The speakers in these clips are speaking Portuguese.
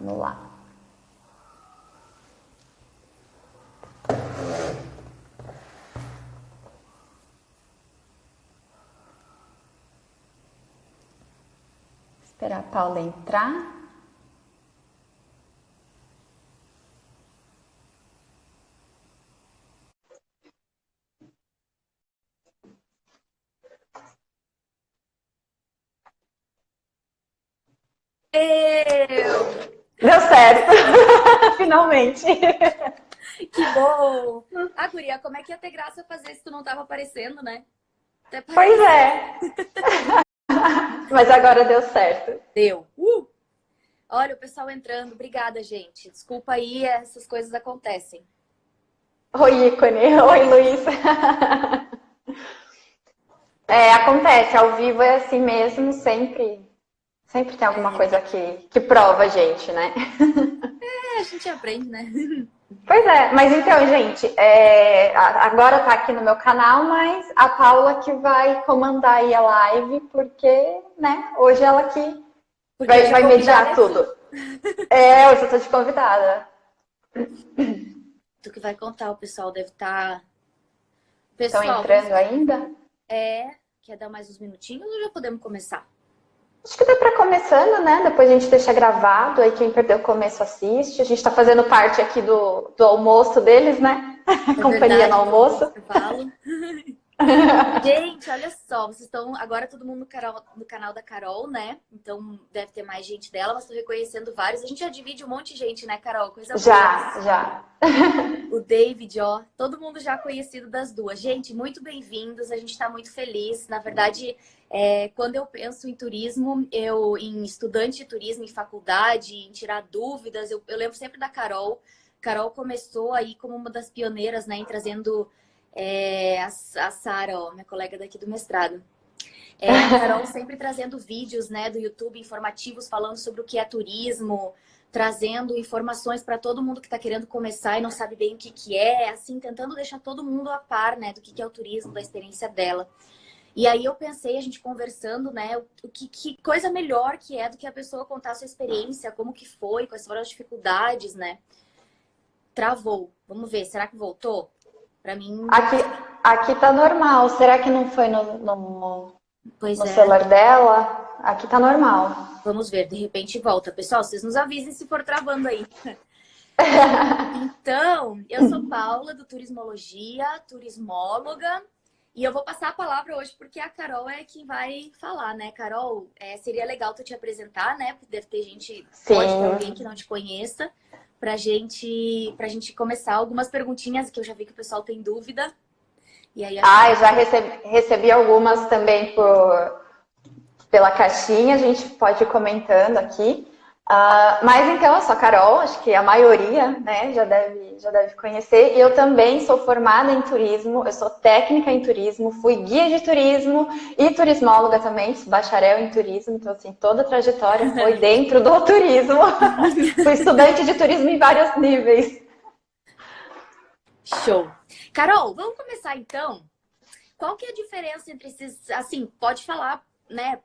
Vamos lá. Esperar a Paula entrar. Eu! Deu certo! Finalmente! Que bom! Ah, guria, como é que ia ter graça fazer se tu não tava aparecendo, né? Até Pois parece. é, mas agora deu certo. Deu. Olha o pessoal entrando. Obrigada, gente. Desculpa aí, essas coisas acontecem. Oi, ícone. Oi, Luiz. É, acontece, ao vivo é assim mesmo, sempre tem alguma É, coisa que prova a gente, né? a gente aprende, né? Pois é, mas então, gente, agora tá aqui no meu canal, mas a Paula que vai comandar aí a live, porque, né, hoje ela que Porque vai, hoje a vai convidada mediar é tudo. tu. É, hoje eu tô de convidada. Tu que vai contar, o pessoal deve estar. Estão Pessoal, entrando ainda? quer dar mais uns minutinhos ou já podemos começar? Acho que dá pra começando, né? Depois a gente deixa gravado, aí quem perdeu o começo assiste. A gente tá fazendo parte aqui do almoço deles, né? É Companhia no verdade, do almoço. intervalo. Gente, olha só, vocês estão agora todo mundo no canal da Carol, né? Então deve ter mais gente dela, mas tô reconhecendo vários. A gente já divide um monte de gente, né, Carol? Coisa boa Já, isso. já. O David, ó, todo mundo já conhecido das duas. Gente, muito bem-vindos, a gente está muito feliz. Na verdade, quando eu penso em turismo, em estudante de turismo, em faculdade, em tirar dúvidas, eu lembro sempre da Carol. Carol começou aí como uma das pioneiras, né, em trazendo a Sara, ó, minha colega daqui do mestrado. A Carol sempre trazendo vídeos, né, do YouTube informativos falando sobre o que é turismo, trazendo informações para todo mundo que está querendo começar e não sabe bem o que que é, assim, tentando deixar todo mundo a par, né, do que é o turismo, da experiência dela. E aí eu pensei, a gente conversando, né, que coisa melhor que é do que a pessoa contar a sua experiência, como que foi, quais foram as dificuldades, né? Travou. Vamos ver, será que voltou? Para mim, Aqui, aqui tá normal. Será que não foi no pois é. celular dela? Aqui tá normal. Vamos ver, de repente volta. Pessoal, vocês nos avisem se for travando aí. Então, eu sou Paula, do Turismologia, turismóloga, e eu vou passar a palavra hoje porque a Carol é quem vai falar, né? Carol, seria legal tu te apresentar, né? Porque deve ter gente, pode ter alguém Sim. que não te conheça, pra gente começar algumas perguntinhas que eu já vi que o pessoal tem dúvida. E aí acho que Ah, eu dá já pra... recebi algumas também pela caixinha, a gente pode ir comentando aqui. Mas então, eu sou a Carol, acho que a maioria, né, já deve conhecer. E eu também sou formada em turismo, eu sou técnica em turismo, fui guia de turismo e turismóloga também, sou bacharel em turismo, então assim, toda a trajetória foi dentro do turismo. Fui estudante de turismo em vários níveis. Show. Carol, vamos começar então. Qual que é a diferença entre esses, assim, pode falar, né,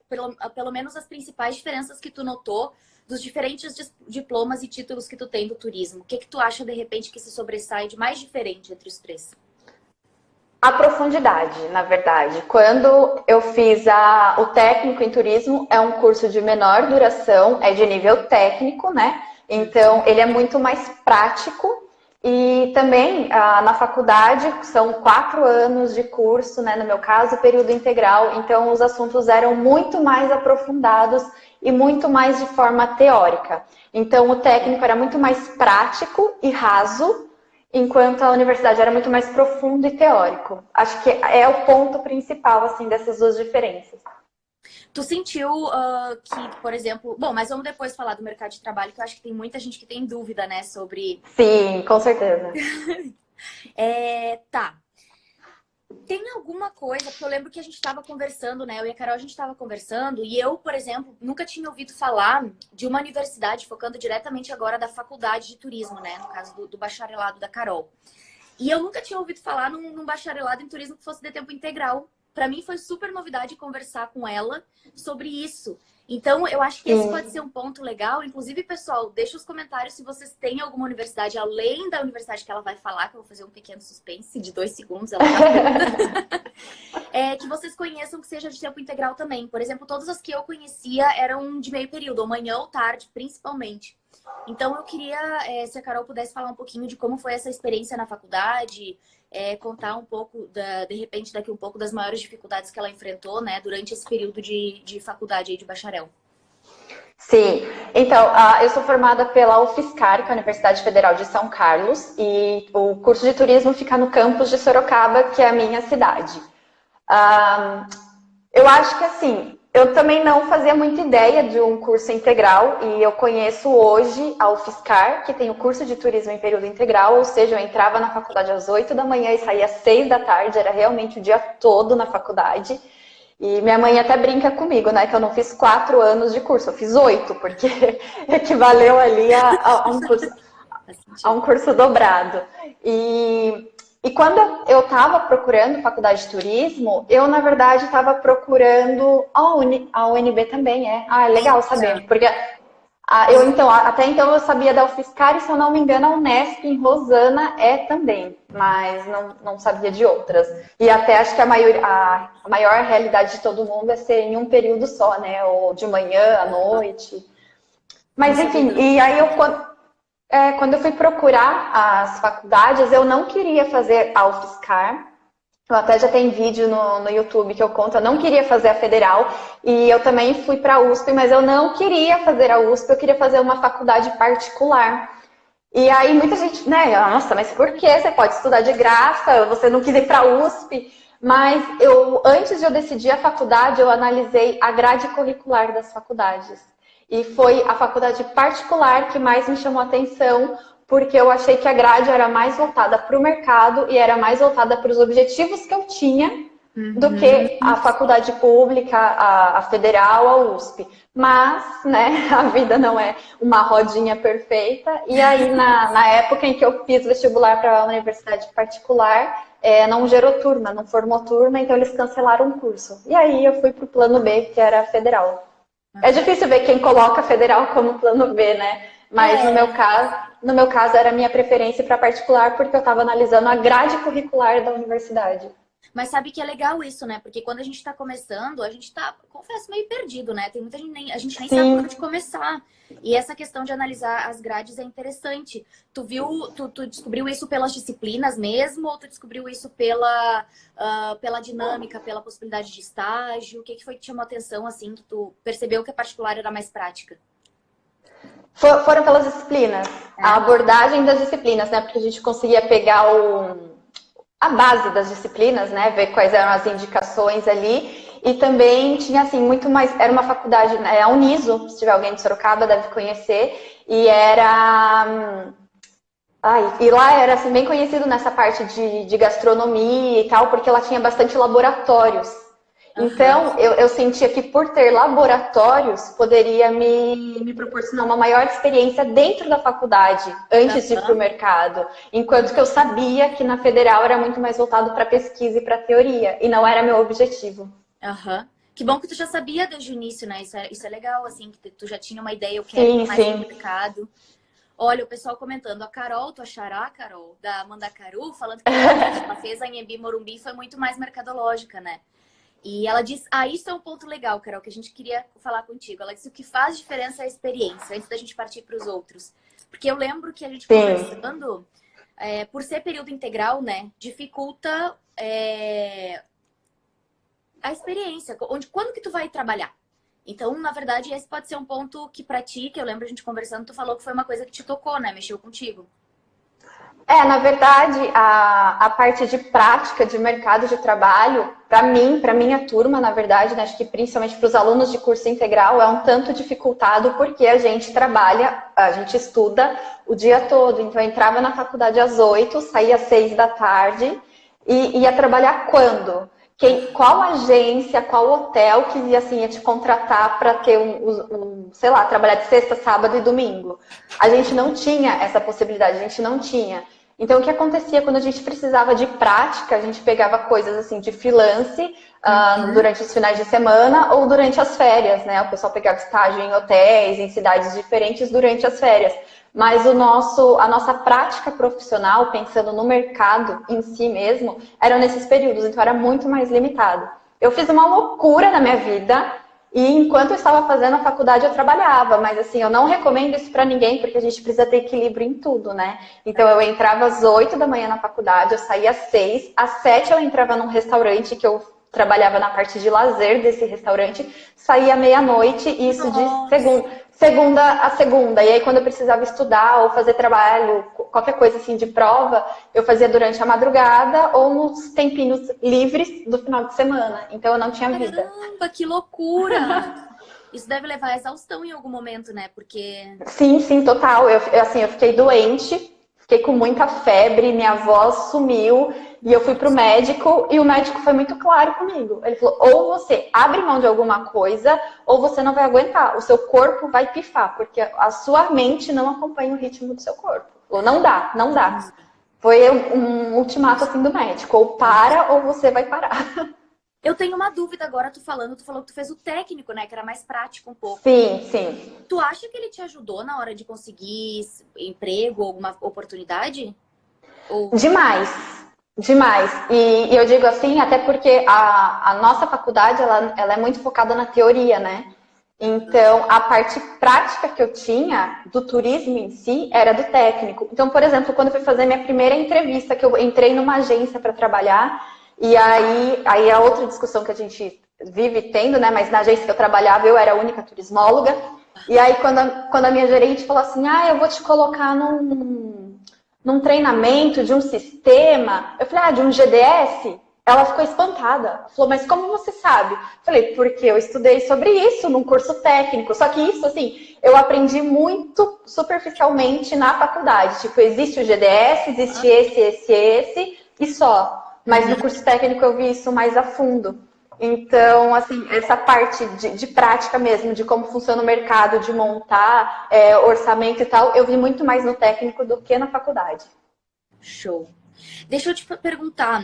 pelo menos as principais diferenças que tu notou dos diferentes diplomas e títulos que tu tem do turismo? O que que tu acha, de repente, que se sobressai de mais diferente entre os três? A profundidade, na verdade. Quando eu fiz o técnico em turismo, é um curso de menor duração, é de nível técnico, né? Então, ele é muito mais prático. E também na faculdade são 4 anos de curso, né? No meu caso, período integral. Então, os assuntos eram muito mais aprofundados e muito mais de forma teórica. Então, o técnico era muito mais prático e raso, enquanto a universidade era muito mais profundo e teórico. Acho que é o ponto principal, assim, dessas duas diferenças. Tu sentiu que, por exemplo... Bom, mas vamos depois falar do mercado de trabalho, que eu acho que tem muita gente que tem dúvida, né, sobre... Sim, com certeza. Tá. Tem alguma coisa, porque eu lembro que a gente estava conversando, né? Eu e a Carol, a gente estava conversando, e eu, por exemplo, nunca tinha ouvido falar de uma universidade, focando diretamente agora da faculdade de turismo, né? No caso do bacharelado da Carol. E eu nunca tinha ouvido falar num bacharelado em turismo que fosse de tempo integral. para mim foi super novidade conversar com ela sobre isso. Então, eu acho que esse pode ser um ponto legal. Inclusive, pessoal, deixa os comentários se vocês têm alguma universidade, além da universidade que ela vai falar, que eu vou fazer um pequeno suspense de 2 segundos. Ela que vocês conheçam que seja de tempo integral também. Por exemplo, todas as que eu conhecia eram de meio período, ou manhã ou tarde, principalmente. Então, eu queria, se a Carol pudesse falar um pouquinho de como foi essa experiência na faculdade, contar um pouco, de repente, daqui um pouco das maiores dificuldades que ela enfrentou, né, durante esse período de faculdade aí, de bacharel. Sim, então, eu sou formada pela UFSCar, que é a Universidade Federal de São Carlos, e o curso de turismo fica no campus de Sorocaba, que é a minha cidade. Eu acho que, assim, eu também não fazia muita ideia de um curso integral, e eu conheço hoje a UFSCar, que tem o curso de turismo em período integral, ou seja, eu entrava na faculdade às 8 da manhã e saía às 6 da tarde, era realmente o dia todo na faculdade. E minha mãe até brinca comigo, né, que eu não fiz 4 anos de curso, eu fiz 8, porque equivaleu ali a um curso dobrado. E quando eu estava procurando faculdade de turismo, eu, na verdade, estava procurando a UNB também, é legal saber, porque até então eu sabia da UFSCar e, se eu não me engano, a Unesp em Rosana é também, mas não sabia de outras. E até acho que a maior realidade de todo mundo é ser em um período só, né? Ou de manhã, à noite. Mas, enfim, e aí quando eu fui procurar as faculdades, eu não queria fazer a UFSCar. Eu até já tenho vídeo no YouTube que eu conto, eu não queria fazer a federal. E eu também fui para a USP, mas eu não queria fazer a USP, eu queria fazer uma faculdade particular. E aí muita gente, né, nossa, mas por que você pode estudar de graça? Você não quis ir para a USP. Mas antes de eu decidir a faculdade, eu analisei a grade curricular das faculdades. E foi a faculdade particular que mais me chamou a atenção, porque eu achei que a grade era mais voltada para o mercado e era mais voltada para os objetivos que eu tinha do que a faculdade pública, a federal, a USP. Mas, né, a vida não é uma rodinha perfeita. E aí, na época em que eu fiz vestibular para a universidade particular, não gerou turma, não formou turma, então eles cancelaram o curso. E aí eu fui para o plano B, que era federal. É difícil ver quem coloca federal como plano B, né? Mas no meu caso era a minha preferência para particular, porque eu estava analisando a grade curricular da universidade. Mas sabe que é legal isso, né? Porque quando a gente tá começando, a gente tá, confesso, meio perdido, né? Tem muita gente, a gente nem sabe por onde começar. E essa questão de analisar as grades é interessante. Tu descobriu isso pelas disciplinas mesmo? Ou tu descobriu isso pela dinâmica, pela possibilidade de estágio? O que foi que te chamou a atenção, assim, que tu percebeu que a particular era mais prática? Foram pelas disciplinas. A abordagem das disciplinas, né? Porque a gente conseguia pegar a base das disciplinas, né? Ver quais eram as indicações ali. E também tinha, assim, muito mais... Era uma faculdade, a Uniso, se tiver alguém de Sorocaba, deve conhecer. E era... e lá era, assim, bem conhecido nessa parte de gastronomia e tal, porque ela tinha bastante laboratórios. Então, eu sentia que por ter laboratórios, poderia me proporcionar uma maior experiência dentro da faculdade, antes de ir para o mercado. Enquanto que eu sabia que na federal era muito mais voltado para pesquisa e para teoria, e não era meu objetivo. Que bom que tu já sabia desde o início, né? Isso é legal, assim, que tu já tinha uma ideia, o que é mais no mercado. Olha, o pessoal comentando, a Carol, tu achará, Carol, da Mandacaru, falando que ela fez a Anhembi Morumbi, foi muito mais mercadológica, né? E ela diz, isso é um ponto legal, Carol, que a gente queria falar contigo. Ela disse, o que faz diferença é a experiência, antes da gente partir para os outros. Porque eu lembro que a gente conversando, por ser período integral, né, dificulta a experiência, quando que tu vai trabalhar? Então, na verdade, esse pode ser um ponto que para ti, que eu lembro a gente conversando, tu falou que foi uma coisa que te tocou, né, mexeu contigo. Na verdade, a parte de prática de mercado de trabalho, para mim, para minha turma, na verdade, né, acho que principalmente para os alunos de curso integral, é um tanto dificultado porque a gente trabalha, a gente estuda o dia todo. Então, eu entrava na faculdade às 8, saía às 6 da tarde e ia trabalhar quando? Qual agência, qual hotel que ia te contratar para ter sei lá, trabalhar de sexta, sábado e domingo? A gente não tinha essa possibilidade, a gente não tinha. Então, o que acontecia quando a gente precisava de prática, a gente pegava coisas assim de freelance durante os finais de semana ou durante as férias, né? O pessoal pegava estágio em hotéis, em cidades diferentes durante as férias. Mas a nossa prática profissional, pensando no mercado em si mesmo, era nesses períodos, então era muito mais limitado. Eu fiz uma loucura na minha vida e enquanto eu estava fazendo a faculdade eu trabalhava, mas assim, eu não recomendo isso para ninguém porque a gente precisa ter equilíbrio em tudo, né? Então eu entrava às 8 da manhã na faculdade, eu saía às 6, às 7 eu entrava num restaurante que eu trabalhava na parte de lazer desse restaurante, saía meia-noite, isso de segunda a segunda. E aí, quando eu precisava estudar ou fazer trabalho, qualquer coisa assim de prova, eu fazia durante a madrugada ou nos tempinhos livres do final de semana. Então, eu não tinha vida. Caramba, que loucura! Isso deve levar à exaustão em algum momento, né? Porque... Sim, sim, total. Eu fiquei doente, fiquei com muita febre, minha voz sumiu e eu fui pro médico e o médico foi muito claro comigo. Ele falou, ou você abre mão de alguma coisa ou você não vai aguentar. O seu corpo vai pifar, porque a sua mente não acompanha o ritmo do seu corpo. Ou não dá, não dá. Foi um ultimato assim do médico, ou para ou você vai parar. Eu tenho uma dúvida agora, tu falou que tu fez o técnico, né? Que era mais prático um pouco. Sim, sim. Tu acha que ele te ajudou na hora de conseguir emprego, alguma oportunidade? Ou... Demais, demais. E eu digo assim, até porque a nossa faculdade, ela é muito focada na teoria, né? Então, a parte prática que eu tinha do turismo em si era do técnico. Então, por exemplo, quando eu fui fazer minha primeira entrevista, que eu entrei numa agência para trabalhar, e aí a outra discussão que a gente vive tendo, né? Mas na agência que eu trabalhava, eu era a única turismóloga. E aí, quando a minha gerente falou assim, eu vou te colocar num treinamento de um sistema, eu falei, de um GDS? Ela ficou espantada. Falou, mas como você sabe? Eu falei, porque eu estudei sobre isso num curso técnico. Só que isso, assim, eu aprendi muito superficialmente na faculdade. Tipo, existe o GDS, existe esse e só. Mas no curso técnico eu vi isso mais a fundo. Então, assim, essa parte de prática mesmo, de como funciona o mercado, de montar orçamento e tal, eu vi muito mais no técnico do que na faculdade. Show. Deixa eu te perguntar.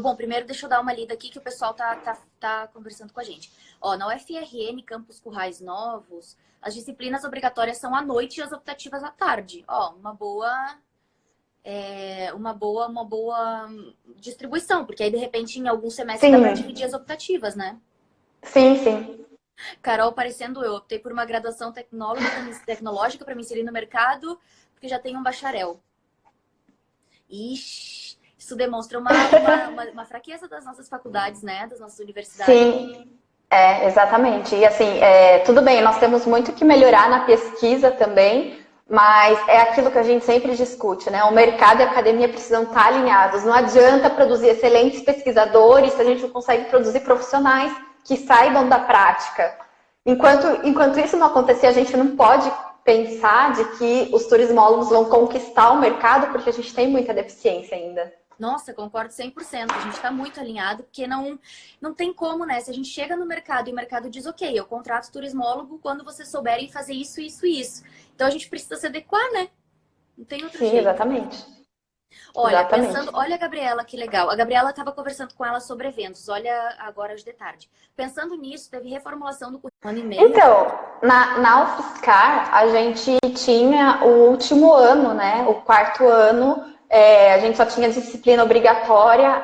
Bom, primeiro deixa eu dar uma lida aqui que o pessoal tá conversando com a gente. Ó, na UFRN, Campus Currais Novos, as disciplinas obrigatórias são à noite e as optativas à tarde. Ó, uma boa distribuição, porque aí de repente em algum semestre dá pra dividir as optativas, né? Sim, sim. Carol, parecendo eu, optei por uma graduação tecnológica para me inserir no mercado, porque já tenho um bacharel. Ixi, isso demonstra uma fraqueza das nossas faculdades, né? Das nossas universidades. Sim, exatamente. E assim, tudo bem, nós temos muito que melhorar na pesquisa também, mas é aquilo que a gente sempre discute, né? O mercado e a academia precisam estar alinhados. Não adianta produzir excelentes pesquisadores se a gente não consegue produzir profissionais que saibam da prática. Enquanto isso não acontecer, a gente não pode pensar de que os turismólogos vão conquistar o mercado, porque a gente tem muita deficiência ainda. Nossa, concordo 100%. A gente está muito alinhado, porque não tem como, né? Se a gente chega no mercado e o mercado diz, ok, eu contrato turismólogo quando vocês souberem fazer isso, isso e isso. Então a gente precisa se adequar, né? Não tem outro jeito. Sim, exatamente. Olha, Exatamente. olha a Gabriela, que legal. A Gabriela estava conversando com ela sobre eventos. Olha agora de tarde. Pensando nisso, teve reformulação do curso ano e meio. Então, na UFSCar, a gente tinha o último ano, né? O quarto ano, a gente só tinha disciplina obrigatória,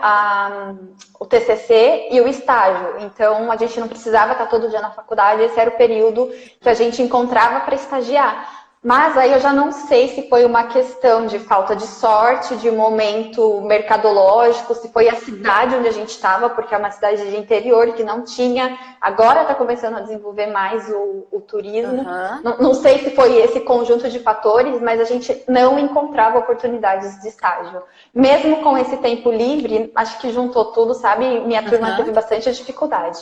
o TCC e o estágio. Então, a gente não precisava estar todo dia na faculdade. Esse era o período que a gente encontrava para estagiar. Mas aí eu já não sei se foi uma questão de falta de sorte, de momento mercadológico, se foi a cidade onde a gente estava, porque é uma cidade de interior que não tinha, agora está começando a desenvolver mais o turismo. Não sei se foi esse conjunto de fatores, mas a gente não encontrava oportunidades de estágio. Mesmo com esse tempo livre, acho que juntou tudo, sabe? Minha turma teve bastante dificuldade.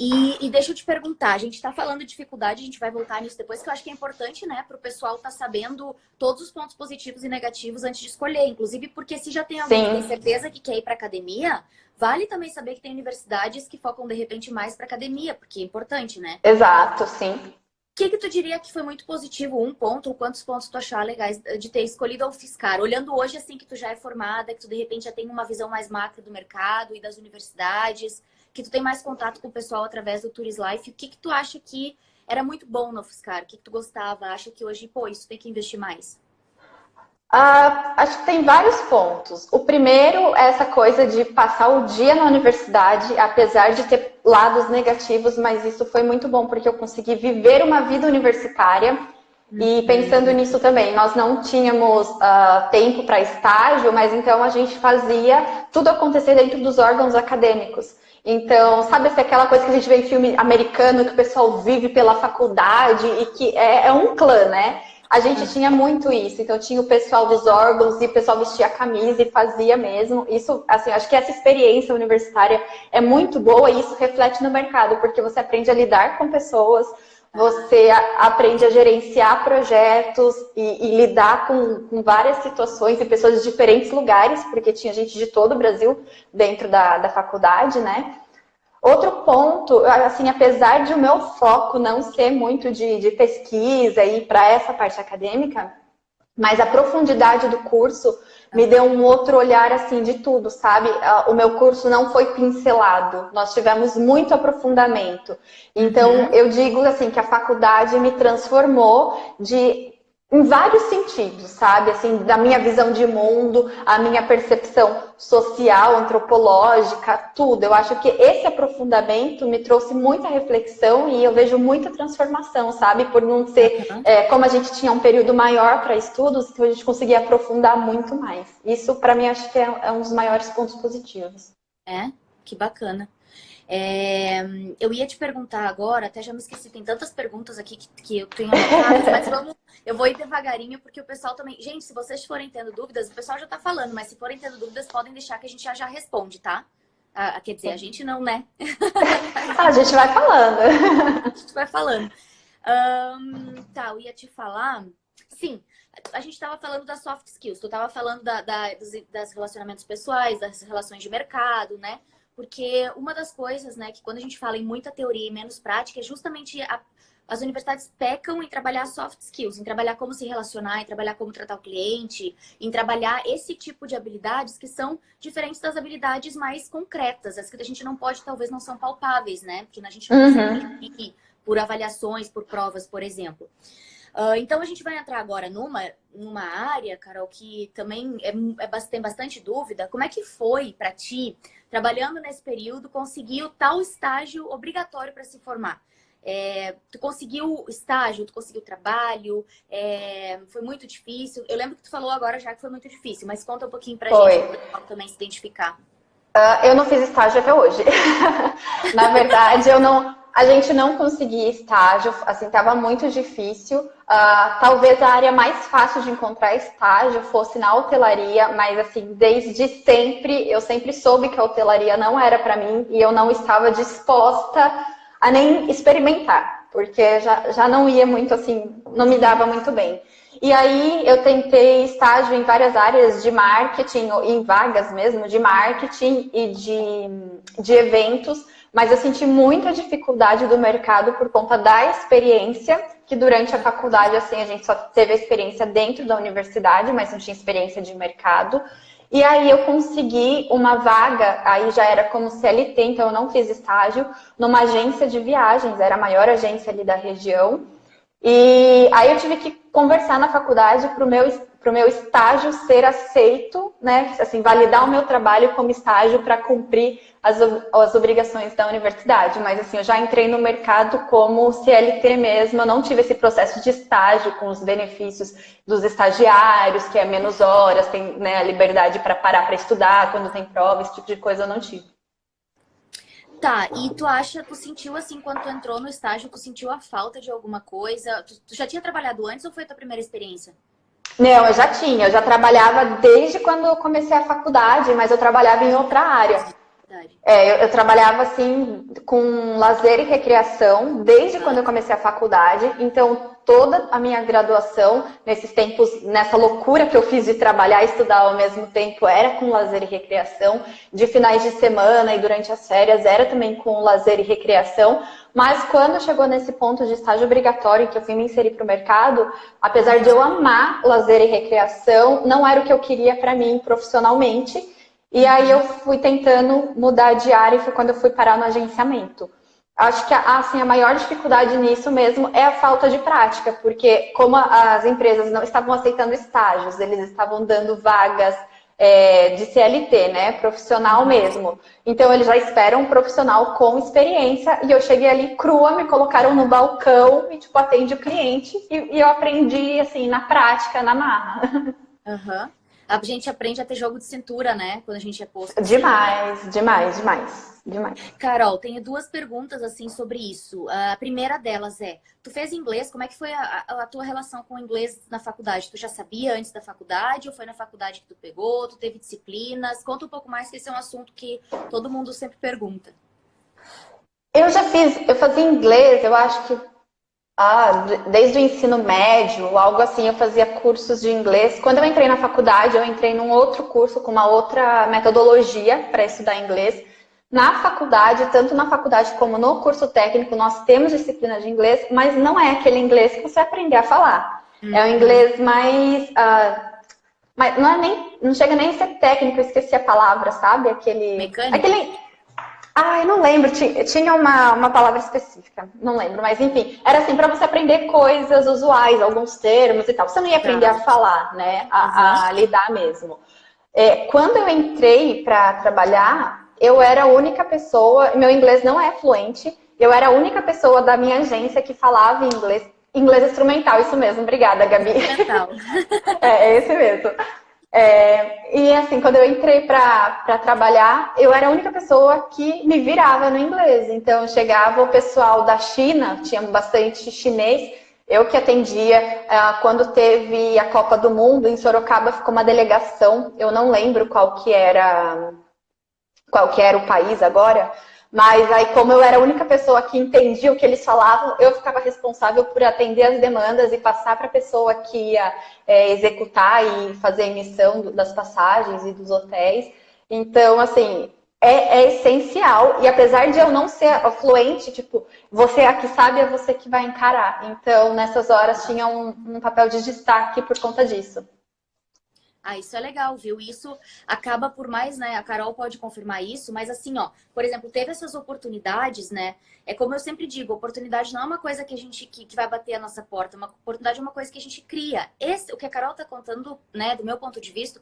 E deixa eu te perguntar, a gente está falando de dificuldade, a gente vai voltar nisso depois, que eu acho que é importante, né, para o pessoal estar sabendo todos os pontos positivos e negativos antes de escolher. Inclusive, porque se já tem alguém que tem certeza que quer ir para academia, vale também saber que tem universidades que focam, de repente, mais para academia, porque é importante, né? Exato, sim. que tu diria que foi muito positivo? Um ponto, ou quantos pontos tu achar legais de ter escolhido a UFSCar? Olhando hoje, assim, que tu já é formada, que tu, de repente, já tem uma visão mais macro do mercado e das universidades, que tu tem mais contato com o pessoal através do Tours Life, o que tu acha que era muito bom na UFSCar? O que tu gostava? Acha que hoje, pô, isso tem que investir mais? Acho que tem vários pontos. O primeiro é essa coisa de passar o dia na universidade, apesar de ter lados negativos, mas isso foi muito bom, porque eu consegui viver uma vida universitária. E pensando nisso também, nós não tínhamos tempo para estágio, mas então a gente fazia tudo acontecer dentro dos órgãos acadêmicos. Então, sabe assim, aquela coisa que a gente vê em filme americano, que o pessoal vive pela faculdade e que é um clã, né? A gente tinha muito isso, então tinha o pessoal dos órgãos e o pessoal vestia a camisa e fazia mesmo. Isso, assim, acho que essa experiência universitária é muito boa e isso reflete no mercado, porque você aprende a lidar com pessoas, você aprende a gerenciar projetos e lidar com várias situações e pessoas de diferentes lugares, porque tinha gente de todo o Brasil dentro da faculdade, né? Outro ponto, assim, apesar de o meu foco não ser muito de pesquisa e para essa parte acadêmica, mas a profundidade do curso me deu um outro olhar, assim, de tudo, sabe? O meu curso não foi pincelado, nós tivemos muito aprofundamento. Então, eu digo, assim, que a faculdade me transformou em vários sentidos, sabe? Assim, da minha visão de mundo, a minha percepção social, antropológica, tudo. Eu acho que esse aprofundamento me trouxe muita reflexão e eu vejo muita transformação, sabe? Por não ser, como a gente tinha um período maior para estudos, então a gente conseguia aprofundar muito mais. Isso, para mim, acho que é um dos maiores pontos positivos. Que bacana. Eu ia te perguntar agora, até já me esqueci, tem tantas perguntas aqui que eu tenho anotadas, mas eu vou ir devagarinho, porque o pessoal também... Gente, se vocês forem tendo dúvidas, o pessoal já tá falando, mas se forem tendo dúvidas, podem deixar que a gente já responde, tá? Quer dizer, a gente não, né? A gente vai falando. A gente vai falando. Tá, eu ia te falar... Sim, a gente estava falando das soft skills, tu estava falando das relacionamentos pessoais, das relações de mercado, né? Porque uma das coisas, né, que quando a gente fala em muita teoria e menos prática, é justamente as universidades pecam em trabalhar soft skills, em trabalhar como se relacionar, em trabalhar como tratar o cliente, em trabalhar esse tipo de habilidades que são diferentes das habilidades mais concretas, as que a gente não pode, talvez não são palpáveis, né? Porque a gente não consegue medir por avaliações, por provas, por exemplo. Então, a gente vai entrar agora numa área, Carol, que também tem bastante dúvida. Como é que foi para ti, trabalhando nesse período, conseguir o tal estágio obrigatório para se formar? Tu conseguiu estágio, tu conseguiu trabalho, foi muito difícil. Eu lembro que tu falou agora já que foi muito difícil, mas conta um pouquinho pra gente, para o pessoal também se identificar. Eu não fiz estágio até hoje. Na verdade, a gente não conseguia estágio, assim, estava muito difícil. Talvez a área mais fácil de encontrar estágio fosse na hotelaria, mas assim, desde sempre, eu sempre soube que a hotelaria não era para mim e eu não estava disposta a nem experimentar, porque já não ia muito assim, não me dava muito bem. E aí eu tentei estágio em várias áreas de marketing, em vagas mesmo, de marketing e de eventos, mas eu senti muita dificuldade do mercado por conta da experiência, que durante a faculdade, assim, a gente só teve a experiência dentro da universidade, mas não tinha experiência de mercado. E aí eu consegui uma vaga, aí já era como CLT, então eu não fiz estágio, numa agência de viagens, era a maior agência ali da região. E aí eu tive que conversar na faculdade para o meu estágio ser aceito, né? Assim, validar o meu trabalho como estágio para cumprir as obrigações da universidade. Mas assim, eu já entrei no mercado como CLT mesmo, eu não tive esse processo de estágio com os benefícios dos estagiários, que é menos horas, tem, né, a liberdade para parar para estudar quando tem prova, esse tipo de coisa eu não tive. Tá, e tu sentiu assim, quando tu entrou no estágio, tu sentiu a falta de alguma coisa? Tu já tinha trabalhado antes ou foi a tua primeira experiência? Não, eu já trabalhava desde quando eu comecei a faculdade, mas eu trabalhava em outra área. Eu trabalhava assim com lazer e recreação desde quando eu comecei a faculdade, então toda a minha graduação, nesses tempos, nessa loucura que eu fiz de trabalhar e estudar ao mesmo tempo, era com lazer e recreação, de finais de semana e durante as férias era também com lazer e recreação, Mas quando chegou nesse ponto de estágio obrigatório, que eu fui me inserir para o mercado, apesar de eu amar lazer e recreação, não era o que eu queria para mim profissionalmente. E aí eu fui tentando mudar de área e foi quando eu fui parar no agenciamento. Acho que assim, a maior dificuldade nisso mesmo é a falta de prática, porque como as empresas não estavam aceitando estágios, eles estavam dando vagas de CLT, né? Profissional mesmo. Então eles já esperam um profissional com experiência e eu cheguei ali crua, me colocaram no balcão e tipo, atende o cliente e eu aprendi assim, na prática, na marra. Uhum. A gente aprende a ter jogo de cintura, né? Quando a gente é posto. Demais, demais, demais, demais. Carol, tenho duas perguntas assim sobre isso. A primeira delas é, tu fez inglês, como é que foi a tua relação com o inglês na faculdade? Tu já sabia antes da faculdade ou foi na faculdade que tu pegou? Tu teve disciplinas? Conta um pouco mais, que esse é um assunto que todo mundo sempre pergunta. Eu fazia inglês, eu acho que desde o ensino médio, algo assim, eu fazia cursos de inglês. Quando eu entrei na faculdade, eu entrei num outro curso com uma outra metodologia para estudar inglês. Na faculdade, tanto na faculdade como no curso técnico, nós temos disciplina de inglês, mas não é aquele inglês que você aprender a falar. É um inglês mais não chega nem a ser técnico, eu esqueci a palavra, sabe? Mecânico? Eu não lembro, tinha uma palavra específica, não lembro, mas enfim, era assim, para você aprender coisas usuais, alguns termos e tal. Você não ia aprender a falar, né? A lidar mesmo. Quando eu entrei para trabalhar, eu era a única pessoa, meu inglês não é fluente, eu era a única pessoa da minha agência que falava inglês instrumental, isso mesmo, obrigada, Gabi. Instrumental. É esse mesmo. E assim, quando eu entrei para trabalhar, eu era a única pessoa que me virava no inglês. Então, chegava o pessoal da China, tinha bastante chinês, eu que atendia. Quando teve a Copa do Mundo, em Sorocaba ficou uma delegação, eu não lembro qual que era o país agora, mas aí como eu era a única pessoa que entendia o que eles falavam, eu ficava responsável por atender as demandas e passar para a pessoa que ia executar e fazer a emissão das passagens e dos hotéis. Então, assim, é essencial. E apesar de eu não ser fluente, tipo, você aqui sabe, é você que vai encarar. Então, nessas horas, tinha um papel de destaque por conta disso. Ah, isso é legal, viu? Isso acaba por mais, né? A Carol pode confirmar isso, mas assim, ó, por exemplo, teve essas oportunidades, né? É como eu sempre digo, oportunidade não é uma coisa que a gente que vai bater a nossa porta, uma oportunidade é uma coisa que a gente cria. O que a Carol tá contando, né, do meu ponto de vista,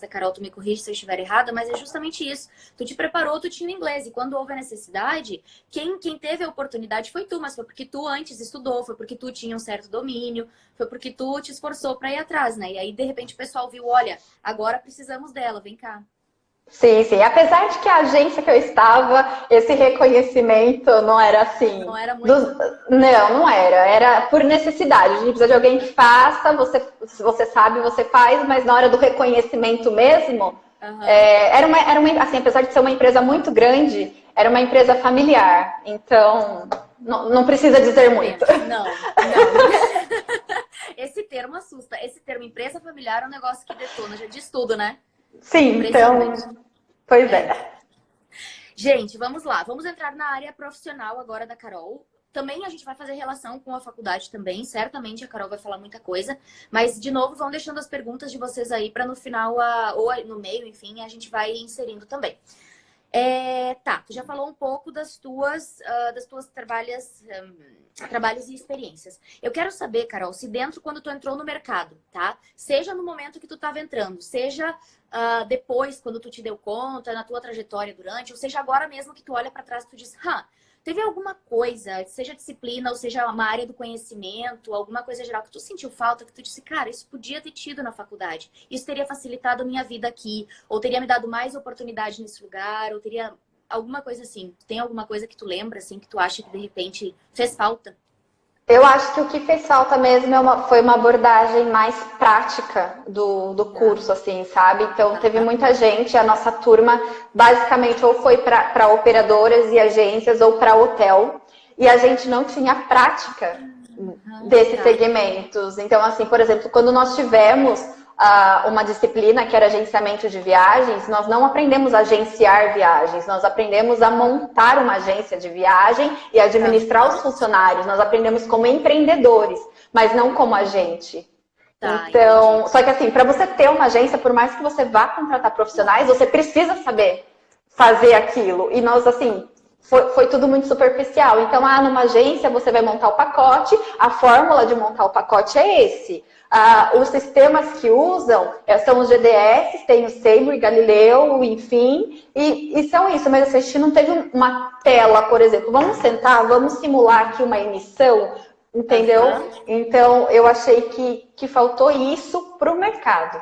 Carol, tu me corrige se eu estiver errada, mas é justamente isso. Tu te preparou, tu tinha inglês, e quando houve a necessidade, quem teve a oportunidade foi tu, mas foi porque tu antes estudou, foi porque tu tinha um certo domínio, foi porque tu te esforçou para ir atrás, né? E aí, de repente, o pessoal viu, olha, agora precisamos dela, vem cá. Sim, sim. Apesar de que a agência que eu estava, esse reconhecimento não era assim. Não era muito. Não era. Era por necessidade. A gente precisa de alguém que faça, você sabe, você faz, mas na hora do reconhecimento mesmo, assim, apesar de ser uma empresa muito grande, era uma empresa familiar. Então, não precisa dizer muito. Não. Esse termo assusta. Esse termo empresa familiar é um negócio que detona, já diz tudo, né? Sim, então, pois é. Gente, vamos lá. Vamos entrar na área profissional agora da Carol. Também a gente vai fazer relação com a faculdade também. Certamente a Carol vai falar muita coisa. Mas, de novo, vão deixando as perguntas de vocês aí para no final, ou no meio, enfim, a gente vai inserindo também. Tu já falou um pouco das tuas trabalhos e experiências. Eu quero saber, Carol, se quando tu entrou no mercado, tá? Seja no momento que tu estava entrando, seja depois, quando tu te deu conta, na tua trajetória durante, ou seja agora mesmo que tu olha para trás e tu diz, teve alguma coisa, seja disciplina ou seja uma área do conhecimento, alguma coisa geral que tu sentiu falta, que tu disse, cara, isso podia ter tido na faculdade, isso teria facilitado a minha vida aqui, ou teria me dado mais oportunidade nesse lugar, ou teria alguma coisa assim. Tem alguma coisa que tu lembra, assim, que tu acha que de repente fez falta? Eu acho que o que fez falta mesmo foi uma abordagem mais prática do curso, assim, sabe? Então, teve muita gente, a nossa turma, basicamente, ou foi para operadoras e agências ou para hotel, e a gente não tinha prática desses segmentos. Então, assim, por exemplo, quando nós tivemos uma disciplina que era agenciamento de viagens, nós não aprendemos a agenciar viagens, nós aprendemos a montar uma agência de viagem e administrar os funcionários, nós aprendemos como empreendedores, mas não como agente. Então, só que assim, para você ter uma agência, por mais que você vá contratar profissionais, você precisa saber fazer aquilo. E nós, assim, foi tudo muito superficial. Então, numa agência você vai montar o pacote, a fórmula de montar o pacote é esse. Os sistemas que usam são os GDS, tem o Sabre, Galileu, enfim, e são isso. Mas assim, a gente não teve uma tela, por exemplo. Vamos sentar, vamos simular aqui uma emissão, entendeu? Então, eu achei que faltou isso para o mercado.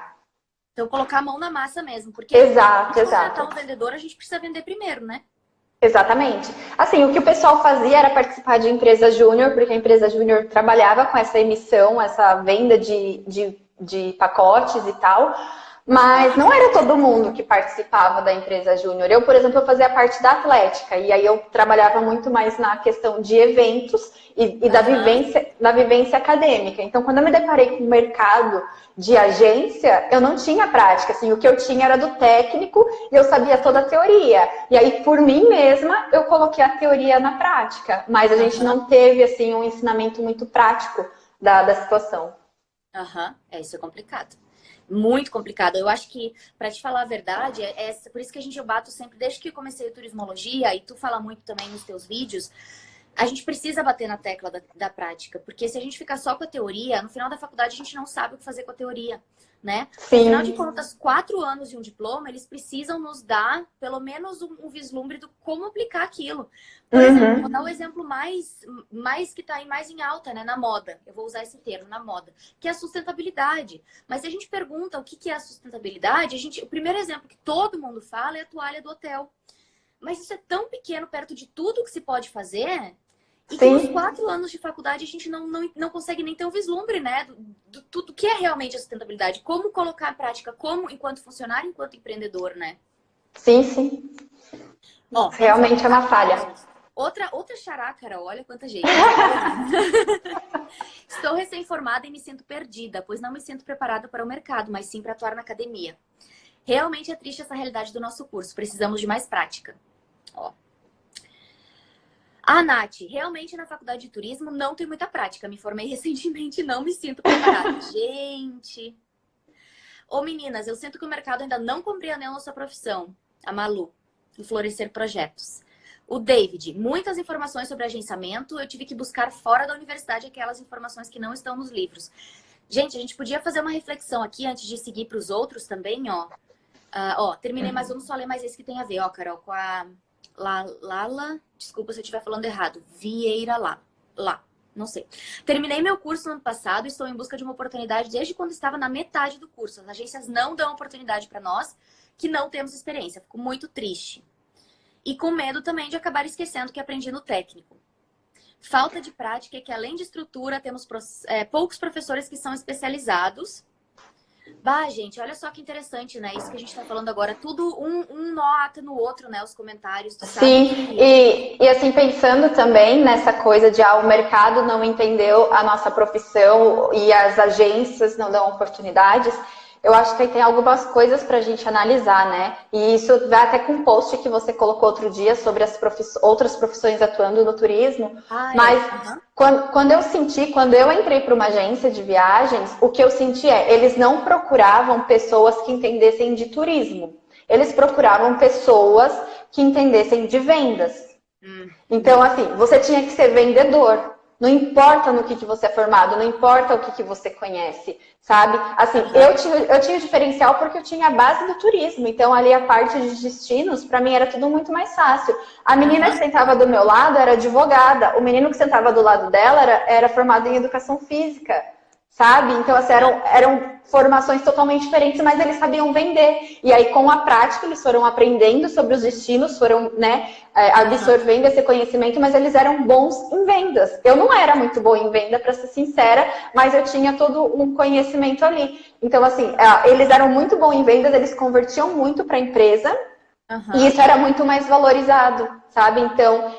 Então, colocar a mão na massa mesmo, porque exato. contratar um vendedor, a gente precisa vender primeiro, né? Exatamente. Assim, o que o pessoal fazia era participar de empresa júnior, porque a empresa júnior trabalhava com essa emissão, essa venda de pacotes e tal, mas não era todo mundo que participava da empresa júnior. Eu, por exemplo, eu fazia parte da Atlética, e aí eu trabalhava muito mais na questão de eventos e da vivência acadêmica. Então, quando eu me deparei com o mercado de agência, eu não tinha prática. Assim, o que eu tinha era do técnico e eu sabia toda a teoria. E aí, por mim mesma, eu coloquei a teoria na prática. Mas a gente não teve, assim, um ensinamento muito prático da situação. Isso é complicado. Muito complicado. Eu acho que, para te falar a verdade, por isso que eu bato sempre, desde que eu comecei a turismologia, e tu fala muito também nos teus vídeos, a gente precisa bater na tecla da prática, porque se a gente ficar só com a teoria, no final da faculdade a gente não sabe o que fazer com a teoria, né? Sim. Afinal de contas, 4 anos de um diploma, eles precisam nos dar pelo menos um vislumbre do como aplicar aquilo. Por exemplo, vou dar o exemplo mais que está aí mais em alta, né? Na moda. Eu vou usar esse termo, na moda. Que é a sustentabilidade. Mas se a gente pergunta o que é a sustentabilidade, o primeiro exemplo que todo mundo fala é a toalha do hotel. Mas isso é tão pequeno perto de tudo que se pode fazer... E que nos 4 anos de faculdade a gente não consegue nem ter um vislumbre, né? Do que é realmente a sustentabilidade. Como colocar em prática, como enquanto funcionário, enquanto empreendedor, né? Sim. Realmente é uma falha. Outra chácara, olha quanta gente. Estou recém-formada e me sinto perdida, pois não me sinto preparada para o mercado, mas sim para atuar na academia. Realmente é triste essa realidade do nosso curso. Precisamos de mais prática. Nath, realmente na faculdade de turismo não tem muita prática. Me formei recentemente e não me sinto preparada. Gente! Meninas, eu sinto que o mercado ainda não compreendeu a nossa profissão. A Malu, do Florescer Projetos. O David, muitas informações sobre agenciamento. Eu tive que buscar fora da universidade aquelas informações que não estão nos livros. Gente, a gente podia fazer uma reflexão aqui antes de seguir para os outros também, terminei, mas vamos só ler mais esse que tem a ver, Carol, com a... Lala, desculpa se eu estiver falando errado. Vieira lá, não sei. Terminei meu curso no ano passado e estou em busca de uma oportunidade desde quando estava na metade do curso. As agências não dão oportunidade para nós que não temos experiência. Fico muito triste. E com medo também de acabar esquecendo o que aprendi no técnico. Falta de prática é que, além de estrutura, temos poucos professores que são especializados. Gente, olha só que interessante, né? Isso que a gente tá falando agora, tudo um nó ata no outro, né? Os comentários. Sim, e assim, pensando também nessa coisa de o mercado não entendeu a nossa profissão e as agências não dão oportunidades, eu acho que aí tem algumas coisas pra gente analisar, né? E isso vai até com um post que você colocou outro dia sobre as outras profissões atuando no turismo. Mas quando eu entrei para uma agência de viagens, o que eu senti eles não procuravam pessoas que entendessem de turismo. Eles procuravam pessoas que entendessem de vendas. Então, assim, você tinha que ser vendedor. Não importa no que você é formado, não importa o que você conhece, sabe? Assim, eu tinha o diferencial porque eu tinha a base do turismo. Então, ali a parte de destinos, para mim, era tudo muito mais fácil. A menina que sentava do meu lado era advogada. O menino que sentava do lado dela era formado em educação física, sabe? Então, assim, eram formações totalmente diferentes, mas eles sabiam vender. E aí, com a prática, eles foram aprendendo sobre os destinos, foram, né, absorvendo esse conhecimento, mas eles eram bons em vendas. Eu não era muito boa em venda, para ser sincera, mas eu tinha todo um conhecimento ali. Então, assim, eles eram muito bons em vendas, eles convertiam muito para a empresa, E Aham. isso era muito mais valorizado, sabe? Então,